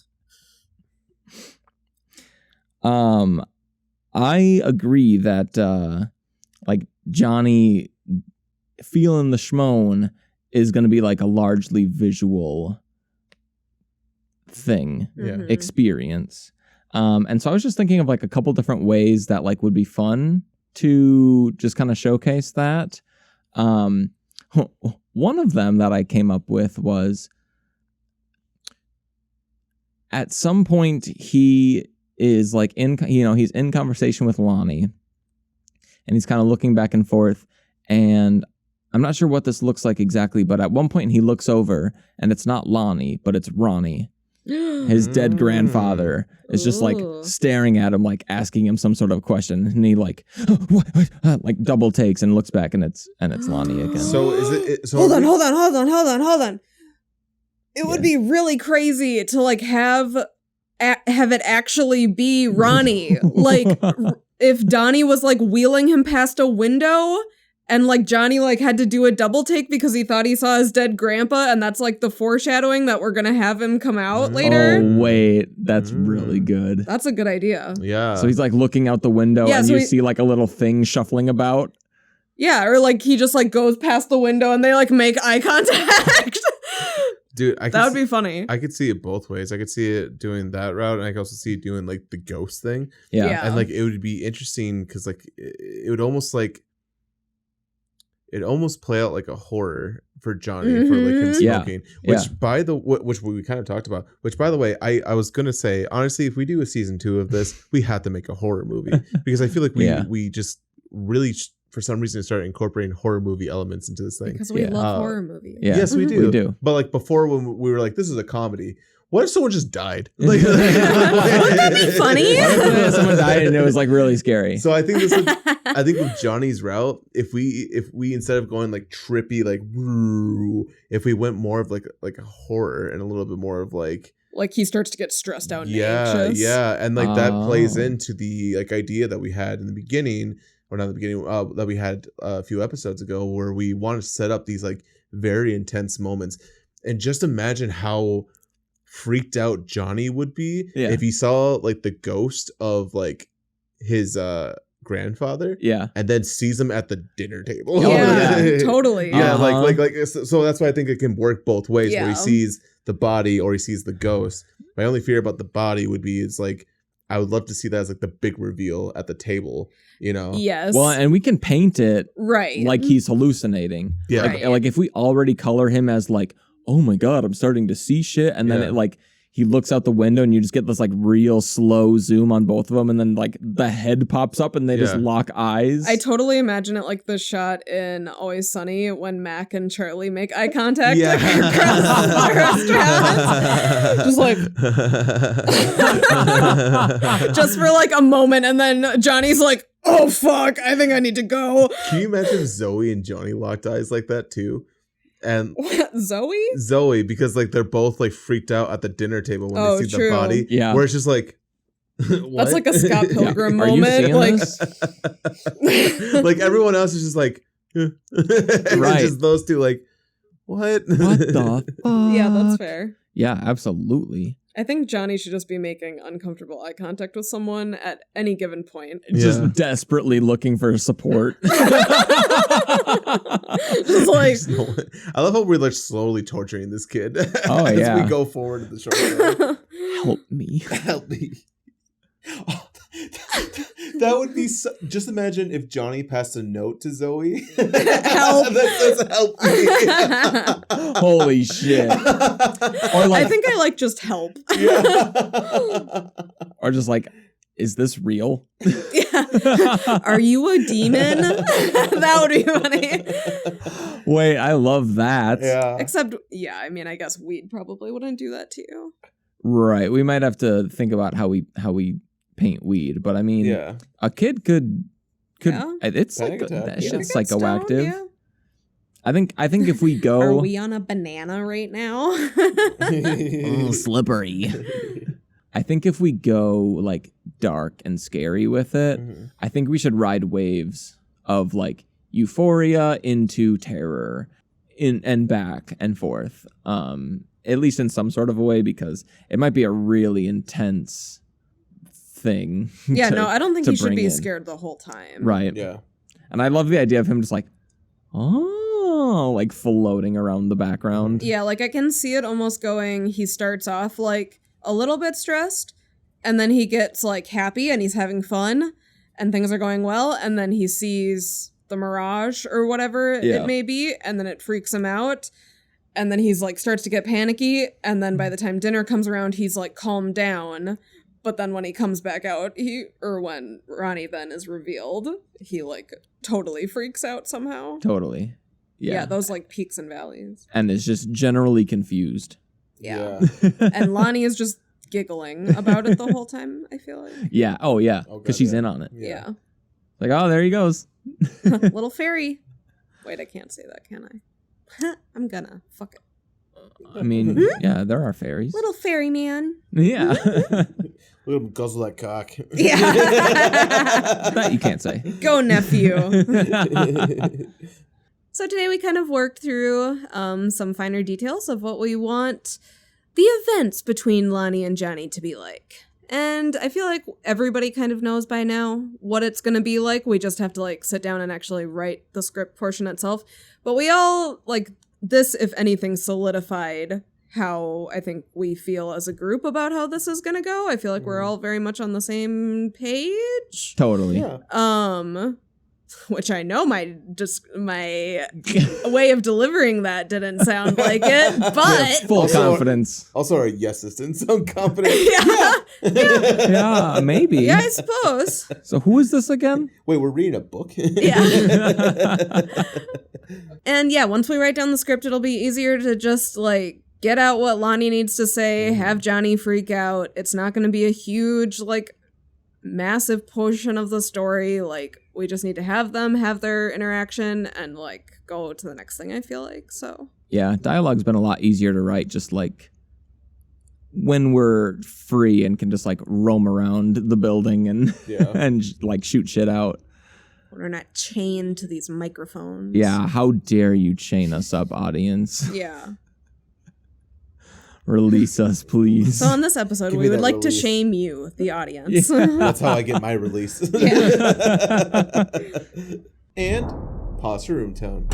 I agree that like Johnny feeling the schmoan is going to be like a largely visual thing, Mhm. experience. And so I was just thinking of like a couple different ways that like would be fun to just kind of showcase that. One of them that I came up with was at some point he is like he's in conversation with Lonnie and he's kind of looking back and forth, and I'm not sure what this looks like exactly, but at one point he looks over and it's not Lonnie, but it's Ronnie. His dead grandfather is just like Ooh. staring at him, like asking him some sort of question, and he like like double takes and looks back, and it's Lonnie again. So is it? So Hold on. It would be really crazy to like have it actually be Ronnie. Like if Donnie was like wheeling him past a window and like Johnny like had to do a double take because he thought he saw his dead grandpa, and that's like the foreshadowing that we're gonna have him come out later. Oh wait, that's really good. That's a good idea. Yeah. So he's like looking out the window, Yeah, and so you he- see like a little thing shuffling about. Yeah, or like he just like goes past the window and they like make eye contact. Dude, That would be funny. I could see it both ways. I could see it doing that route, and I could also see it doing like the ghost thing. Yeah. Yeah. And like it would be interesting because like it would almost like it almost play out like a horror for Johnny for like him Mhm. Yeah. smoking. Yeah. Which we kind of talked about. Which by the way, I was gonna say honestly, if we do a season 2 of this, we have to make a horror movie because I feel like we just really for some reason started incorporating horror movie elements into this thing. Because we Yeah. love horror movies. Yeah. Yes, we do. We do. But like before, when we were like, this is a comedy. What if someone just died? Like, Wouldn't that be funny? What if someone died and it was like really scary? So I think I think with Johnny's route, if we instead of going like trippy, like woo, if we went more of like a horror and a little bit more of like Like he starts to get stressed out and yeah, anxious. and like that plays Oh. into the like idea that we had in the beginning, or not the beginning, that we had a few episodes ago, where we wanted to set up these like very intense moments, and just imagine how freaked out Johnny would be if he saw like the ghost of like his grandfather, and then sees him at the dinner table. Yeah, totally. Yeah, Uh-huh. like so that's why I think it can work both ways, where Yeah. he sees the body or he sees the ghost. My only fear about the body would be is like I would love to see that as like the big reveal at the table, you know? Yes. Well, and we can paint it right. like he's hallucinating. Yeah. Like, Right. like if we already color him as like, oh my God, I'm starting to see shit. And then Yeah. it like, he looks out the window and you just get this like real slow zoom on both of them. And then like the head pops up and they just Yeah. lock eyes. I totally imagine it like the shot in Always Sunny when Mac and Charlie make eye contact Yeah. across the restaurant. Just like just for like a moment, and then Johnny's like, oh fuck, I think I need to go. Can you imagine Zoe and Johnny locked eyes like that too? And What, Zoe? Zoe, because like they're both like freaked out at the dinner table when Oh, they see true. the body. Yeah. Where it's just like what? That's like a Scott Pilgrim Are you moment. seeing Like this? like everyone else is just like and Right. just those two like what? What the fuck? yeah, that's fair. Yeah, absolutely. I think Johnny should just be making uncomfortable eye contact with someone at any given point. Yeah. Just desperately looking for support. Just like I love how we're like slowly torturing this kid Oh, as yeah. we go forward in the short film. Help me. Help me. Oh, that would be so, just imagine if Johnny passed a note to Zoe. Help. That says help me. Holy shit. Or like, I think I like just help. Yeah. or just like, is this real? Yeah. Are you a demon? That would be funny. Wait, I love that. Yeah. Except, yeah, I mean, I guess weed probably wouldn't do that to you. Right. We might have to think about how we paint weed, but I mean, Yeah. a kid could. Yeah. It's Panic like attack, that yeah. shit's Get stoned, psychoactive. yeah. I think if we go, Are we on a banana right now? slippery. I think if we go like dark and scary with it, Mhm. I think we should ride waves of like euphoria into terror, and back and forth. At least in some sort of a way, because it might be a really intense thing. Yeah, to- no, I don't think to he should bring be in. scared the whole time. Right. Yeah. And I love the idea of him just like, like floating around the background. Yeah, like I can see it almost going, he starts off like a little bit stressed, and then he gets like happy and he's having fun and things are going well, and then he sees the mirage or whatever Yeah. it may be, and then it freaks him out. And then he's like starts to get panicky, and then by the time dinner comes around, he's like calmed down. But then when he comes back out, when Ronnie then is revealed, he like totally freaks out somehow. Totally. Yeah. Those like peaks and valleys. And is just generally confused. Yeah. And Lonnie is just giggling about it the whole time, I feel like. Yeah. Oh, yeah. Oh, Because God, she's yeah. in on it. Yeah. Like, oh, there he goes. Little fairy. Wait, I can't say that, can I? I'm gonna. Fuck it. I mean, yeah, there are fairies. Little fairy man. Yeah. Look at him guzzle that cock. Yeah. That you can't say. Go, nephew. So today we kind of worked through some finer details of what we want the events between Lonnie and Johnny to be like. And I feel like everybody kind of knows by now what it's going to be like. We just have to like sit down and actually write the script portion itself. But we all like this, if anything, solidified how I think we feel as a group about how this is going to go. I feel like we're all very much on the same page. Totally. Yeah. Which I know my way of delivering that didn't sound like it, but Full Also- confidence. Also, our yeses didn't sound confident. yeah, Yeah, maybe. yeah, I suppose. So who is this again? Wait, we're reading a book? Yeah. And yeah, once we write down the script, it'll be easier to just like get out what Lonnie needs to say, have Johnny freak out. It's not going to be a huge like massive portion of the story. Like we just need to have them have their interaction and like go to the next thing, I feel like. So Yeah, dialogue's been a lot easier to write just like when we're free and can just like roam around the building and Yeah. and like shoot shit out. we're not chained to these microphones. Yeah, how dare you chain us up, audience? Yeah. Release us, please. So on this episode, Give we me would that like release. to shame you, the audience. That's how I get my release. Yeah. And pause for room tone.